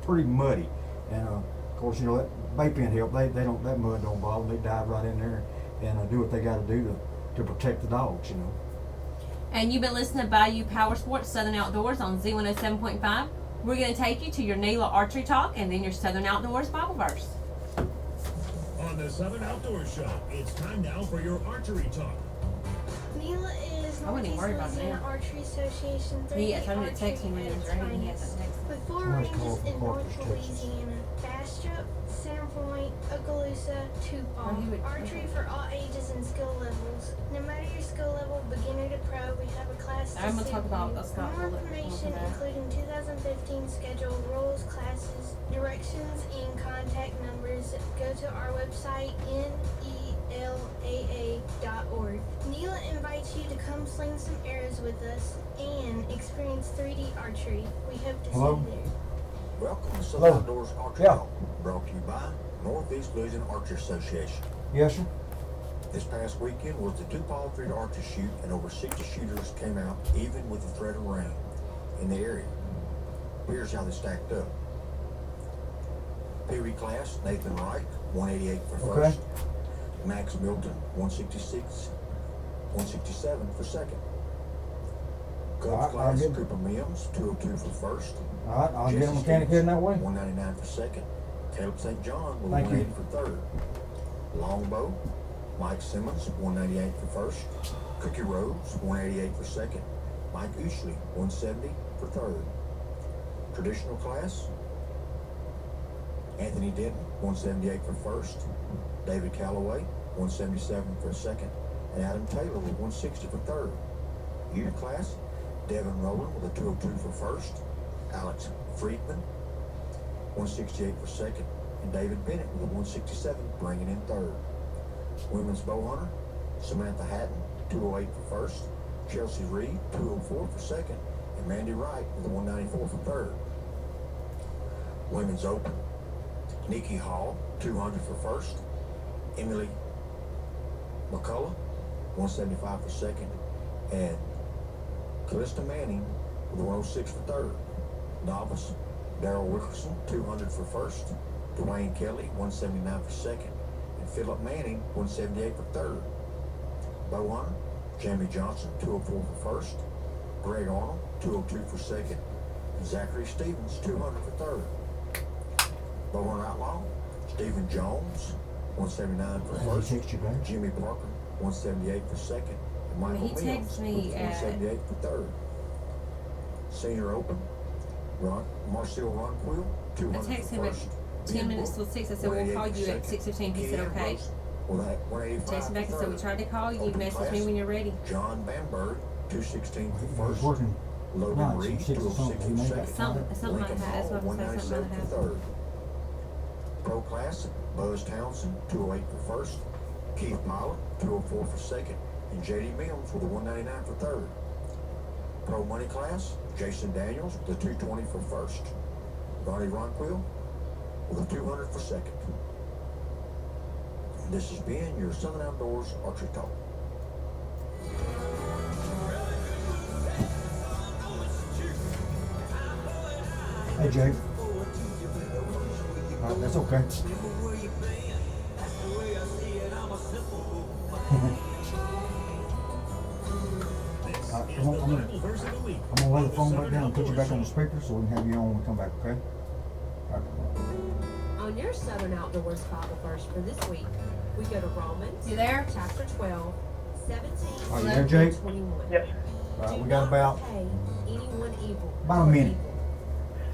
pretty muddy. And of course, you know, that Bay Pen Help, they don't, that mud don't bother them. They dive right in there and do what they got to do to protect the dogs. You know. And you've been listening to Bayou Power Sports Southern Outdoors on Z107.5. We're going to take you to your NELA Archery Talk and then your Southern Outdoors Bible Verse. On the Southern Outdoors Show, it's time now for your archery talk. NELA is I wouldn't even worry about Louisiana that. Archery Association. He told me to text me when he was ready. He hasn't texted me. With 4 Nice ranges call from in North Parker's, Texas. Louisiana: Bastrop, Centerpoint, Okaloosa, Oh, he Tupelo. would- Archery for all ages and skill levels. No matter your skill level, beginner to pro, we have a class to I'm gonna suit talk about you. a Scott For more bullet information, over there. including 2015 schedule, rules, classes, directions, and contact numbers, go to our website, nelaa.org. NELA invites you to come sling some arrows with us and experience 3D archery. We hope to Hello? see you there. Welcome to Southern Hello. Outdoors Archery Yeah. Talk, brought to you by Northeast Louisiana Archery Association. Yes, sir. This past weekend was the Tupelo 3 Archer Shoot, and over 60 shooters came out, even with the threat of rain in the area. Here's how they stacked up. Pee Wee class, Nathan Wright, 188 for Okay. first. Max Milton, 166, 167 for second. Cubs Alright, I'll class, get- Cooper Mims, 202 for first. All right, I'll get a Jesse mechanic Stevens, heading that way. 199 for second. Caleb St. John with Thank you. 180 for third. Longbow, Mike Simmons, 198 for first. Cookie Rose, 188 for second. Mike Ushley, 170 for third. Traditional class, Anthony Denton, 178 for first. David Calloway, 177 for second. And Adam Taylor with 160 for third. Unit class, Devin Rowland with a 202 for first. Alex Friedman, 168 for second. And David Bennett with a 167, bringing in third. Women's bow hunter, Samantha Hatton, 208 for first. Chelsea Reed, 204 for second. And Mandy Wright with a 194 for third. Women's open, Nikki Hall, 200 for first. Emily McCullough, 175 for second. And Callista Manning with a 106 for third. Novice, Daryl Wickerson, 200 for first. Dwayne Kelly, 179 for second. and Philip Manning, 178 for third. Bow Hunter, Jamie Johnson, 204 for first. Greg Arnold, 202 for second. And Zachary Stevens, 200 for third. Bow Hunter Outlaw, Stephen Jones, 179 for He first. texted you back? Jimmy Parker, 178 for second. And Michael He Mills, texted me with at- 178 for third. Senior Open, Marcel Ronquill, 200 I texted for him at first. 10 minutes till 6. I said, we'll call you at 6:15. He said, okay. Text me back and said, we tried to call you. Message me when you're ready. John Bamberg, 216 He for was first. working Logan nights Reed, from 6 to 206 something. He for made that second. time. Something like that. That's what I'm saying. Something 197 like for that. third. Pro Classic, Buzz Townsend, 208 for first. Keith Pilot, 204 for second. And J.D. Mills with a 199 for third. Pro Money Class, Jason Daniels with a 220 for first. Ronnie Ronquill with a 200 for second. And this has been your Southern Outdoors Archery Talk. Hey, Jake. That's okay. This I'm is gonna- the I'm gonna- Bible verse of the week. I'm gonna lay the on phone back Southern down and put you Outdoor back on the Show. speaker so we can have you on when we come back, okay? All right. On your Southern Outdoors Bible verse for this week, we go to Romans You there? chapter 12, 17 Are you there, Jake? through 21. Yes, All right, Do we got not about, repay anyone evil about a for minute. evil.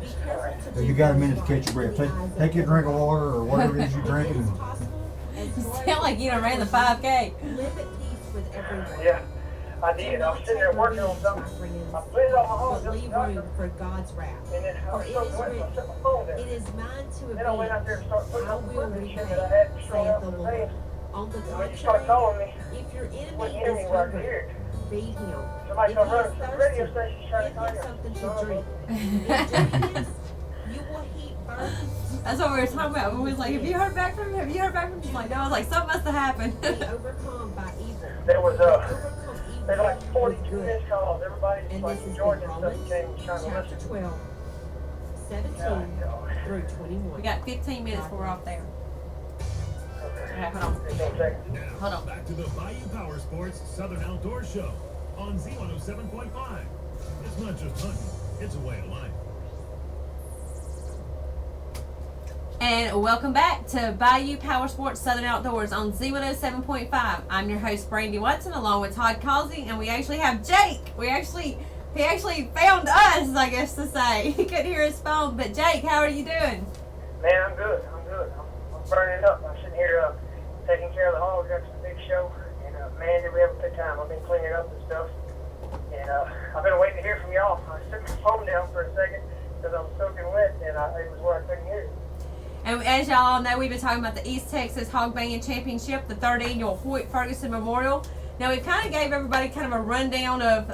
Be careful to you do got a what minute is to right catch your in breath. the Take, eyes of take your everyone. drink of water or whatever it is you're If drinking. it is And possible, as You far sound as like you done ran the is 5K. live at peace with everyone. yeah, I Do did. I not was sitting there take working on revenge, something. my friends, I put it on my home, but just leave got room for God's wrath. and then I For was it so is wet, I written, set my phone down. It is mine to Then I went out there and started putting I on the will furniture repay, that I had thrown saith out the in the Lord. van. On the And when you start contrary, calling me, if your you enemy wouldn't hear me is where I could hungry, hear it. feed him. Somebody If come he is running to the radio thirsty, station trying to give call him you. something Son to of a- drink. In doing this, you will heap burdens. That's what we were talking about. We was like, have you heard back from him? Have you heard back from him? She's like, no. I was like, something must have happened. Be overcome by evil. There was Overcome evil there's like with 42 good. missed calls. Everybody And like this is Georgia in and stuff Romans came trying to chapter listen. 12, 17 through 21. We got 15 minutes before we're off there. Okay, hold on. Just one second. Now, Hold on. back to the Bayou Power Sports Southern Outdoor Show on Z107.5. It's not just hunting, it's a way of life. And welcome back to Bayou Power Sports Southern Outdoors on Z107.5. I'm your host, Brandy Watson, along with Todd Causey, and we actually have Jake. He actually found us, I guess to say. He couldn't hear his phone, but Jake, how are you doing? Man, I'm good. I'm burning up. I'm sitting here taking care of the hogs after the big show. And man, did we have a good time. I've been cleaning up and stuff. And I've been waiting to hear from y'all. I took my phone down for a second because I was soaking wet and it was where I couldn't hear it. And as y'all all know, we've been talking about the East Texas Hog Banging Championship, the 3rd annual Hoyt Ferguson Memorial. Now, we've kind of gave everybody kind of a rundown of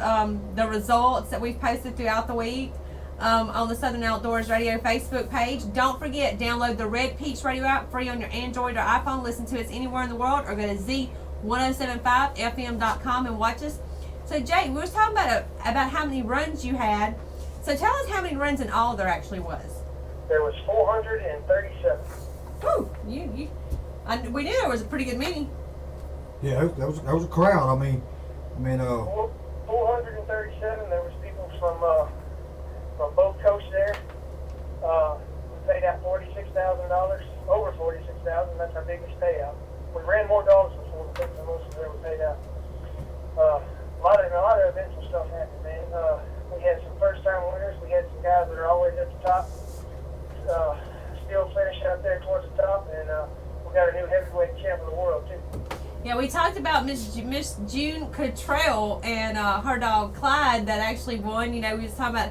the results that we've posted throughout the week on the Southern Outdoors Radio Facebook page. Don't forget, download the Red Peach Radio app free on your Android or iPhone. Listen to us anywhere in the world, or go to Z1075FM.com and watch us. So, Jay, we were talking about how many runs you had. So, tell us how many runs in all there actually was. There was 437. Whew, we knew there was a pretty good meeting. Yeah, that was a crowd. I mean, 437. There was people from both coasts there. We paid out $46,000, over $46,000. That's our biggest payout. We ran more dogs before we picked the most of we paid out. A lot of eventful stuff happened, man. We had some first-time winners. We had some guys that are always at the top. Still finish out there towards the top, and we got a new heavyweight champ of the world too. Yeah, we talked about Miss June Cottrell and her dog Clyde that actually won. You know, we was talking about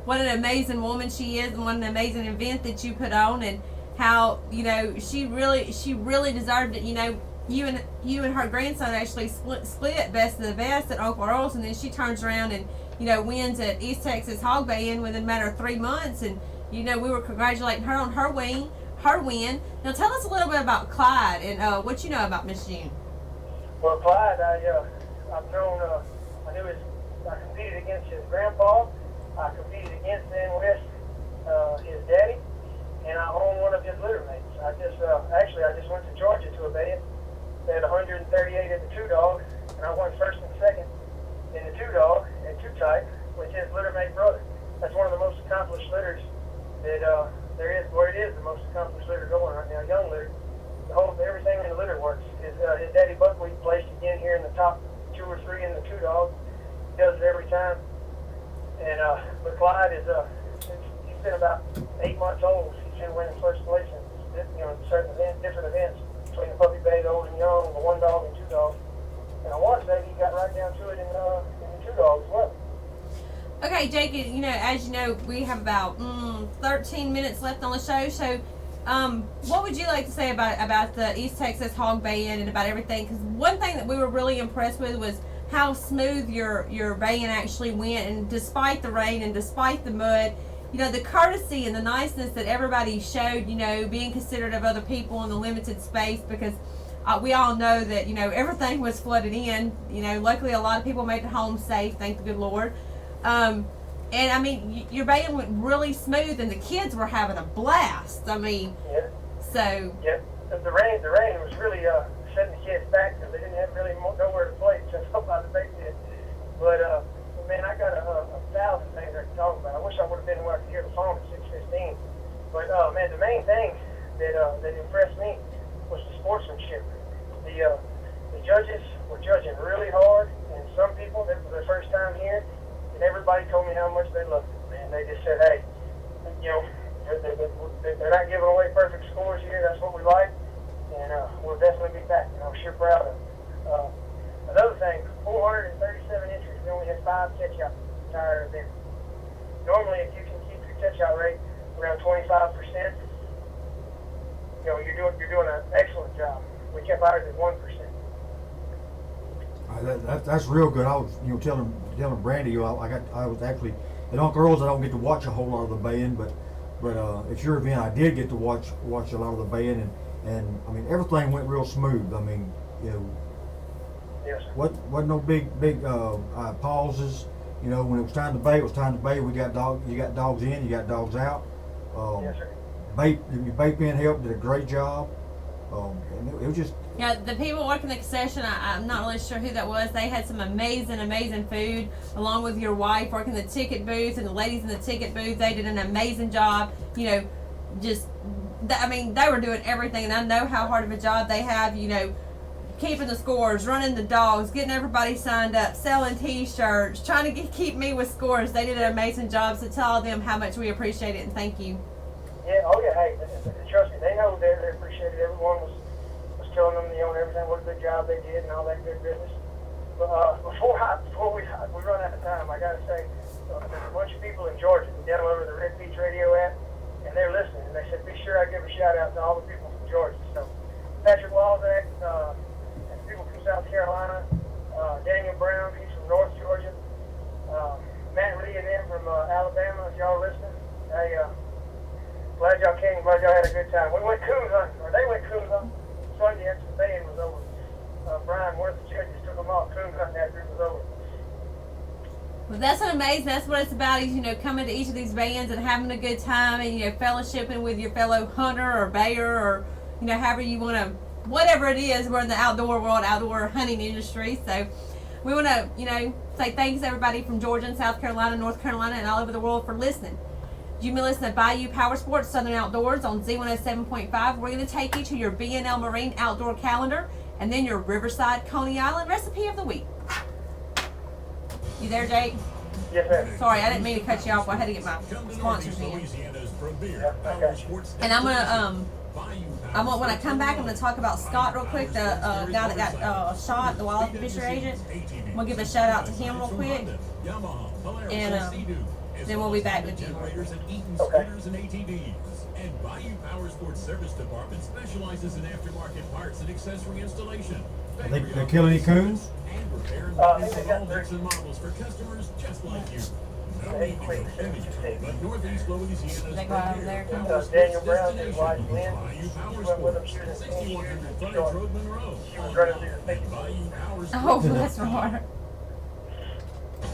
what an amazing woman she is and what an amazing event that you put on, and how, you know, she really deserved it. You know, you and her grandson actually split best of the best at Oak Earls, and then she turns around and, you know, wins at East Texas Hog Baying within a matter of 3 months, and you know, we were congratulating her on her win. Now, tell us a little bit about Clyde and what you know about Miss June. Well, Clyde, I competed against his grandpa. I competed against Dan West, his daddy, and I own one of his litter mates. I just went to Georgia to a bay competed in the 2 dog, and I won first and second in the 2 dog and 2 type with his littermate brother. That's one of the most accomplished litters that there is, or it is the most accomplished litter going right now, young litter. Everything in the litter works. His daddy Buckwheat placed again here in the top 2 or 3 in the 2 dog. He does it every time. And but Clyde is he's been about 8 months old. He's been winning first place in certain different events between the puppy bay, the old and young, the 1 dog and 2 dog. And I want to say he got right down to it in the 2 dog as well. Okay, Jake, as you know, we have about 13 minutes left on the show. So, what would you like to say about the East Texas Hog Bay-In and about everything? Because one thing that we were really impressed with was how smooth your bay-in actually went, and despite the rain and despite the mud, the courtesy and the niceness that everybody showed, being considerate of other people in the limited space, because we all know that, everything was flooded in. Luckily a lot of people made it home safe, thank the good Lord. And I mean, your bay-in went really smooth, and the kids were having a blast. I mean, Yeah. so. Yeah. The rain was really setting the kids back because they didn't have really nowhere to play since by the base did. But man, I got a thousand things I can talk about. I wish I would have been where I could hear the phone at 6:15. But man, the main thing that impressed me was the sportsmanship. The judges were judging really hard, and some people, that was their first time here, and everybody told me how much they loved it. Man, they just said, hey, they're not giving away perfect scores here. That's what we like, and we'll definitely be back. I'm sure proud of it. Another thing, 437 entries. We only had 5 catch-outs the entire event. Normally, if you can keep your catch-out rate around 25%, you're doing an excellent job. We kept ours at 1%. That's real good. I was telling Brandy, I was actually at Uncle Earl's. I don't get to watch a whole lot of the bay-in, but at your event I did get to watch a lot of the bay-in, and I mean everything went real smooth. I mean Yes, sir. wasn't no big pauses. When it was time to bay, it was time to bay. You got dogs in, you got dogs out. Yes, sir. Your bay pen helped, did a great job. And it was just. Yeah, the people working the concession, I'm not really sure who that was. They had some amazing food, along with your wife working the ticket booth, and the ladies in the ticket booth. They did an amazing job. They were doing everything, and I know how hard of a job they have. Keeping the scores, running the dogs, getting everybody signed up, selling T-shirts, trying to keep me with scores. They did an amazing job. So tell them how much we appreciate it and thank you. Yeah, oh yeah, hey, trust me, they know they appreciate it. Everyone was telling them, everything, what a good job they did and all that good business. But before we run out of time, I gotta say, there's a bunch of people in Georgia who downloaded the Red Beach Radio app, and they're listening. And they said, be sure I give a shout out to all the people from Georgia. So Patrick Walzak, and people from South Carolina, Daniel Brown, he's from North Georgia, Matt Lee and them from Alabama. If y'all listening, hey. Glad y'all came. Glad y'all had a good time. We went coons hunting, or they went coons hunting Sunday after the bay-in was over. Brian Worth, the judges, took them all coons hunting after it was over. Well, that's amazing. That's what it's about. Is coming to each of these bands and having a good time, and fellowshipping with your fellow hunter or bayer, or however you want to, whatever it is. We're in the outdoor world, outdoor hunting industry, so we want to say thanks everybody from Georgia and South Carolina, North Carolina, and all over the world for listening. You've been listening to Bayou Power Sports Southern Outdoors on Z107.5. We're going to take you to your B&L Marine Outdoor Calendar and then your Riverside Coney Island Recipe of the Week. You there, Jake? Yes, ma'am. Sorry, I didn't mean to cut you off. I had to get my sponsors in. And I'm gonna, when I come back, I'm gonna talk about Scott real quick, the guy that got shot, the wild fisher agent. I'm gonna give a shout out to him real quick, and then we'll be back with you. Okay. And Bayou Power Sports Service Department specializes in aftermarket parts and accessory installation. They kill any coons? And repair and I maintenance think of they all got makes and models for customers just like you. No Hey, need to wait, go heavy duty, but Northeast Louisiana's They go out there. premier power Daniel sports Brown, his wife, destination. Lynn, Bayou she Power went with him. Sports, She was in 6100 Frontage Georgia. Road, Monroe. She was running through the thicket. Bayou Power Sports. Oh, that's right.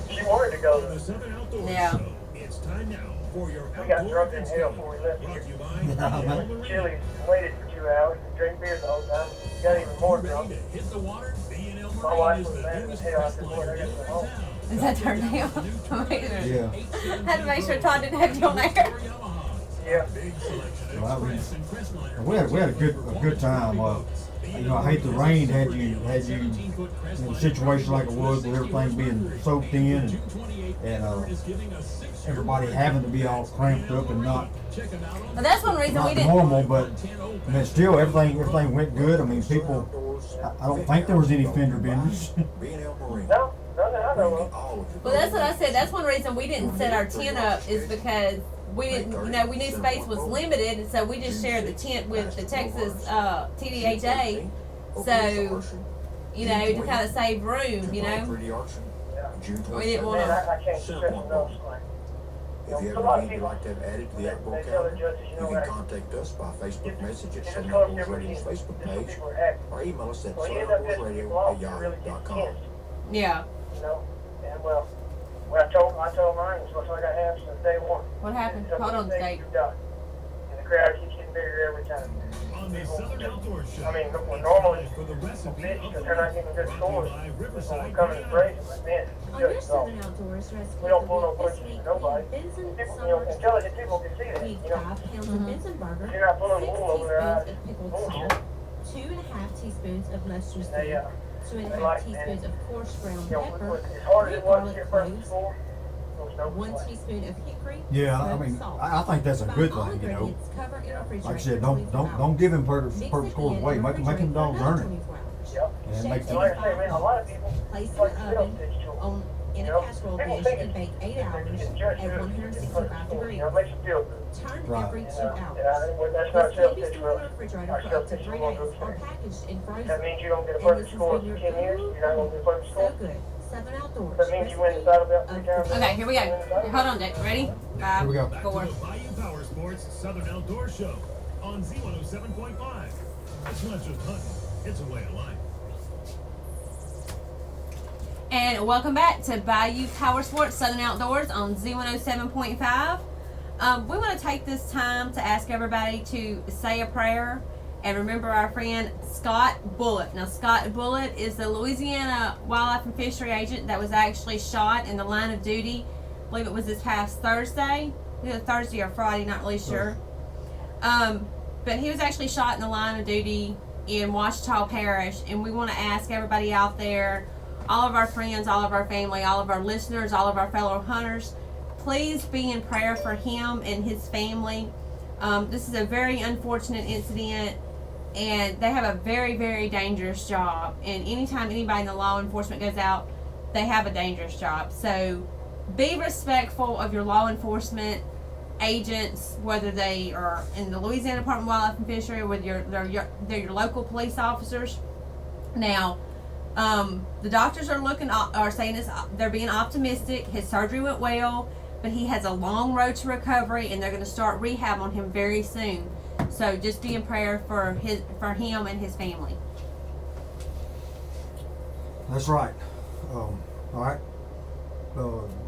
She wanted to go. The Southern Outdoors Yeah. Show. It's time now for your We got outdoor drunk in events hell calendar. before we left Brought here. to you by Chili's, waited for 2 hours, drank beer the whole time, got even more You drunk. ready to hit the water? Be My wife was mad as hell. I said, boy, I got to go home. Is that turned down? Yeah. I had to make sure Todd didn't have you on there. Yeah. Well, we had a good time. You know, I hate the rain had you in a situation like it was with everything being soaked in and everybody having to be all cramped up and not That's one reason we not didn't. normal, but I mean, still everything went good. I mean, people. I don't think there was any fender benders. Being El Marine. No, nothing I know of. All of it. Well, that's what I said. That's one reason we didn't set our tent up is because we didn't, we knew space was limited, and so we just shared the tent with the Texas TDHA. So, you know, to kind of save room, you know. We didn't want Man, to. I can't stress enough. Like, If you a lot ever of need people, like to have added to the Outdoor they tell the calendar, judges, you you know, can like, contact us by Facebook message at just Southern call Outdoors Radio's different Facebook people. page People are happy. or email us at Well, you end up pissing southernoutdoorsradio people off. at You're really getting yahoo.com. tense, Yeah. you know. And well, when I told mine, it's what I got to have since day one. What happened? It's Hold on, something Jake. you've done. And the crowd keeps getting bigger every time. On the Southern Outdoor Show. I mean, when normally For the recipe bitch of because the they're not week, getting good brought to you scores. by When Riverside we come in and praise them, like, man, On good your golf. Southern Outdoors recipe We don't of pull the no week this punches week, for nobody. we have Benson People, you know, summer intelligent people can see that, beef you know. 5 pounds of Benson burger, You're not pulling 6 wool over their eyes. teaspoons of pickled Bullshit. salt, 2.5 teaspoons of mustard They, seed, they 2.5 like, teaspoons man, of coarse ground you know, pepper, as hard as 3 it was to garlic get first cloves, score, there was no 1 play. teaspoon of hickory, Yeah, I smoked mean, salt. I think that's a Combine good all thing, you know. ingredients, cover in a refrigerator Like I said, for 24 hours. don't give him perfect Mix it scores in away. and Make them refrigerate dogs for another earn it. 24 hours. Yep. And Shake makes it And like I say, man, a lot of people, Place it's in like the sales oven pitch to them. on in You a know, casserole people dish think and bake 8 they're hours getting judged at good. 165 degrees. You know, it makes you feel good. Turn Right. every 2 And, hours. that's not This sales can be pitch stored in for the us. refrigerator Our for sales up to pitch 3 will days go or through. packaged in frozen. That means you don't get a And perfect this has score been for your 10 years. You're not going to get a perfect so score. good. Southern Outdoors. That means you win the title belt 3 times. Okay, here we go. Hold on, Jake. Ready? Here we go. 5, Back 4. to the Bayou Power Sports Southern Outdoor Show on Z107.5. It's not just hunting, it's a way of life. And welcome back to Bayou Power Sports Southern Outdoors on Z107.5. We want to take this time to ask everybody to say a prayer and remember our friend Scott Bullitt. Now, Scott Bullitt is the Louisiana Wildlife and Fishery agent that was actually shot in the line of duty. I believe it was this past Thursday. Either Thursday or Friday, not really sure. But he was actually shot in the line of duty in Ouachita Parish, and we want to ask everybody out there, all of our friends, all of our family, all of our listeners, all of our fellow hunters, please be in prayer for him and his family. This is a very unfortunate incident, and they have a very, very dangerous job. And anytime anybody in the law enforcement goes out, they have a dangerous job. So be respectful of your law enforcement agents, whether they are in the Louisiana Department of Wildlife and Fishery or whether they're your local police officers. Now, the doctors are saying they're being optimistic. His surgery went well, but he has a long road to recovery, and they're going to start rehab on him very soon. So just be in prayer for him and his family. That's right. All right.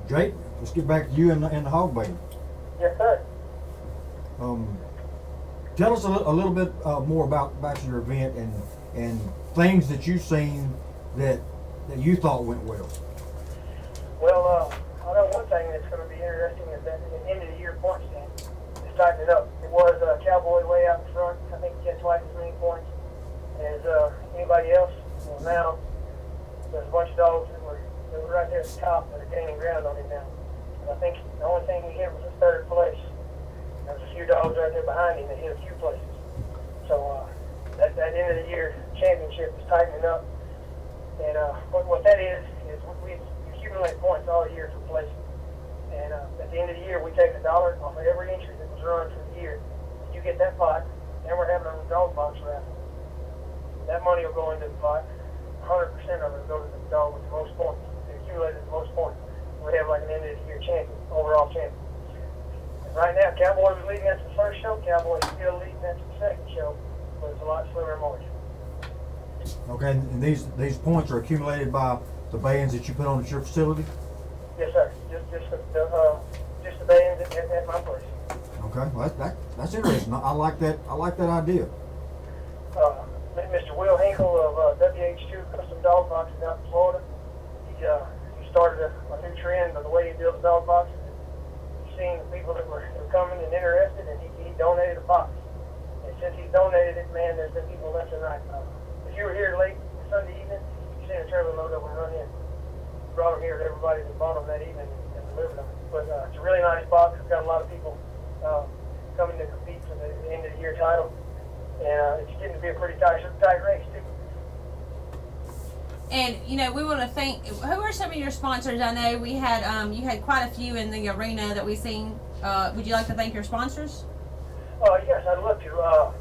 Jake, let's get back to you in the hog baiting. Yes, sir. Tell us a little bit more about your event and things that you've seen that you thought went well. Well, I know one thing that's going to be interesting is that at the end of the year point stand is tightening up. It was Cowboy way out in front. I think he had twice as many points as anybody else. Well, now there's a bunch of dogs that were right there at the top that are gaining ground on him now. And I think the only thing he hit was his third place. There was a few dogs right there behind him that hit a few places. So that end of the year championship is tightening up. And what that is we accumulate points all year for placing. And at the end of the year, we take $1 off of every entry that was run for the year. You get that pot, and we're having a dog box raffle. That money will go into the pot. 100% of it will go to the dog with the most points. It accumulated the most points. We have like an end of the year champion, overall champion. And right now, Cowboy was leading after the first show. Cowboy is still leading after the second show, but it's a lot slimmer margin. Okay, and these points are accumulated by the bands that you put on at your facility? Yes, sir. Just the bands at my place. Okay, well that's interesting. I like that idea. Mr. Will Hinkle of WH2 Custom dog boxes out in Florida. He started a new trend of the way he builds dog boxes. He's seen the people that were coming and interested, and he donated a box. And since he's donated it, man, there's been people left and right. If you were here late Sunday evening, you seen a trailer load up and run in. Brought them here to everybody that bought them that evening and delivered them. But it's a really nice box. It's got a lot of people coming to compete for the end of the year title. And it's getting to be a pretty tight race, too. And you know, we want to thank. Who are some of your sponsors? I know we had you had quite a few in the arena that we seen. Would you like to thank your sponsors? Yes, I'd love to.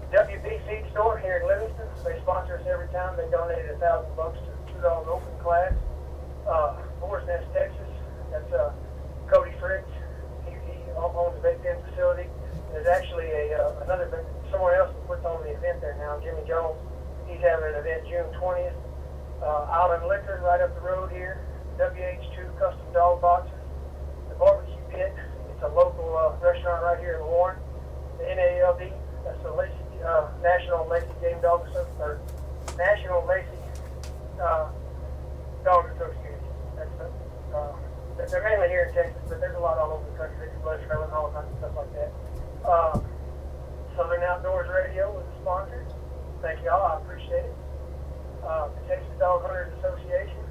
WB Feed Store here in Livingston. They sponsor us every time. They donated $1,000 to $2 open class. Boar's Nest, Texas. That's Cody Fritz. He owns the vape pen facility. There's actually another someone else that puts on the event there now. Jimmy Jones. He's having an event June 20th. Island Liquor right up the road here. WH2 Custom Dog Boxes. The Barbecue Pit. It's a local restaurant right here in Warren. The NALD. That's the Lacey, National Lacey Game Dog Association. Or National Lacey Dog Association. That's they're mainly here in Texas, but there's a lot all over the country. They do blood trail and all kinds of stuff like that. Southern Outdoors Radio was a sponsor. Thank y'all, I appreciate it. The Texas Dog Hunters Association.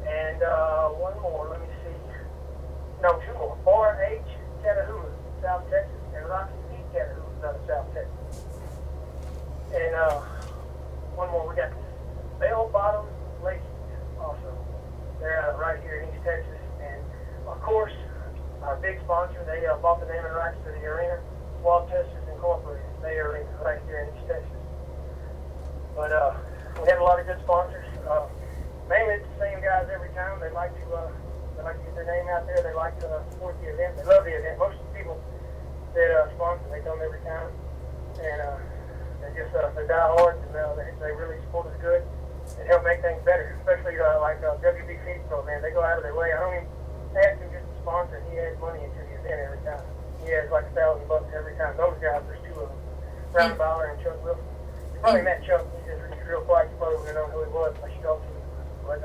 And one more, let me see. No, two more. RH Catahoula, South Texas, and Rocky Feed Catahoula out of South Texas. And one more, we got Bell Bottom Lacey also. They're right here in East Texas. And of course, our big sponsor, they bought the naming rights to the arena, Wild Testers Incorporated. They are right here in East Texas. But we have a lot of good sponsors. Mainly it's the same guys every time. They like to get their name out there. They like to support the event. They love the event. Most of the people that sponsor, they come every time, and they die hard, and they really support us good and help make things better. Especially like WB Feed Pro, man. They go out of their way. I don't even ask him just to sponsor. He adds money into the event every time. He has like $1,000 every time. Those guys, there's two of them, Ron Bowler and Chuck Wilson. You probably met Chuck. He's real quiet. You probably wouldn't know who he was unless you talked to him. But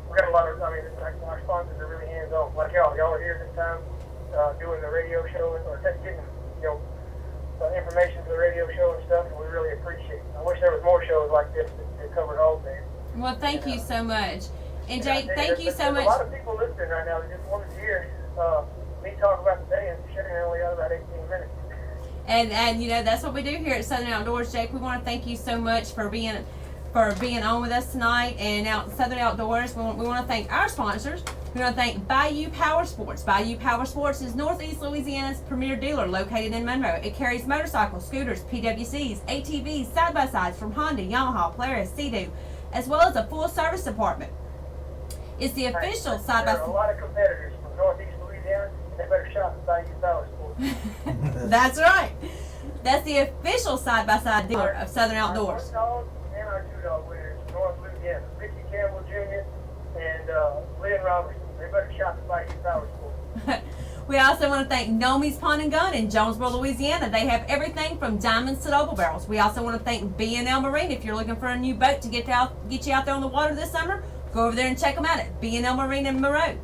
we got a lot of. I mean, our sponsors are really hands-on. Like y'all are here this time doing the radio show or getting information for the radio show and stuff, and we really appreciate it. I wish there was more shows like this that covered all day. Well, thank you so much. And Jake, thank you so much. There's a lot of people listening right now that just wanted to hear me talk about the day, and sharing only got about 18 minutes. And you know, that's what we do here at Southern Outdoors, Jake. We want to thank you so much for being on with us tonight. And out at Southern Outdoors, we want to thank our sponsors. We want to thank Bayou Power Sports. Bayou Power Sports is Northeast Louisiana's premier dealer located in Monroe. It carries motorcycles, scooters, PWCs, ATVs, side-by-sides from Honda, Yamaha, Polaris, Sea-Doo, as well as a full service department. It's the official side-by-side. There are a lot of competitors from Northeast Louisiana, and they better shop at Bayou Power Sports. That's right. That's the official side-by-side dealer of Southern Outdoors. Our 1 dog and our 2 dog winners from North Louisiana, Ricky Campbell Jr. and Lynn Robertson. They better shop at Bayou Power Sports. We also want to thank Nome's Pond and Gun in Jonesboro, Louisiana. They have everything from diamonds to double barrels. We also want to thank B&L Marine. If you're looking for a new boat to get you out there on the water this summer, go over there and check them out at B&L Marine in Monroe.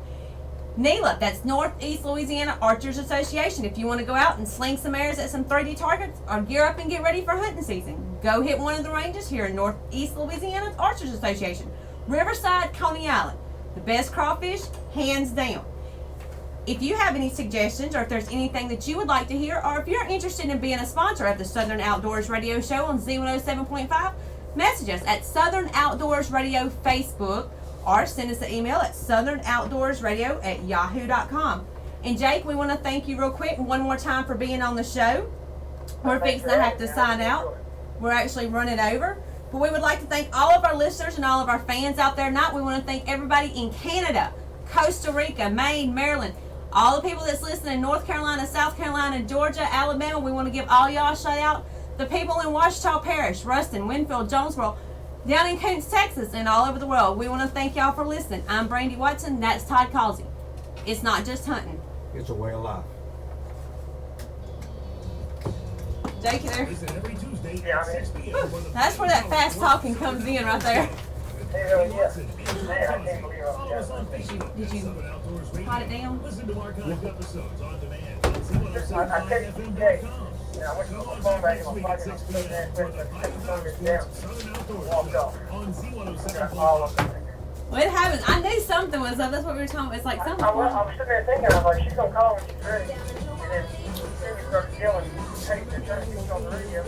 NELA, that's Northeast Louisiana Archers Association. If you want to go out and sling some arrows at some 3D targets or gear up and get ready for hunting season, go hit one of the ranges here in Northeast Louisiana's Archers Association. Riverside, Coney Island. The best crawfish, hands down. If you have any suggestions or if there's anything that you would like to hear, or if you're interested in being a sponsor of the Southern Outdoors Radio Show on Z107.5, message us at Southern Outdoors Radio Facebook, or send us an email at southernoutdoorsradio@yahoo.com. And Jake, we want to thank you real quick one more time for being on the show. We're fixing to have to sign out. We're actually running over. But we would like to thank all of our listeners and all of our fans out there tonight. We want to thank everybody in Canada, Costa Rica, Maine, Maryland, all the people that's listening in North Carolina, South Carolina, Georgia, Alabama. We want to give all y'all a shout out. The people in Ouachita Parish, Ruston, Winfield, Jonesboro, down in Coons, Texas, and all over the world. We want to thank y'all for listening. I'm Brandy Watson. That's Todd Causey. It's not just hunting. It's a way of life. Jake, you there? Listen every Tuesday Yeah, at I'm in. 6 p.m. for the That's where that fast talking comes in right there. Hell yeah. Man, I can't believe Follow us on I'm Facebook. Did you Southern Outdoors Radio. write it down? Listen to archived episodes on demand at I texted Jay. Z1075fm.com. Yeah, I went to Come the on phone back back next on week my at 6 pocket. p.m. for the Bayou Power Sports Southern Outdoors Walked Show off. on All of Z1075. it. Well, it happens. I knew something was up. That's what we were talking about. It's like something. I was sitting there thinking, I was like, she's gonna call when she's ready. And then we started yelling, hey, they're trying to get you on the radio.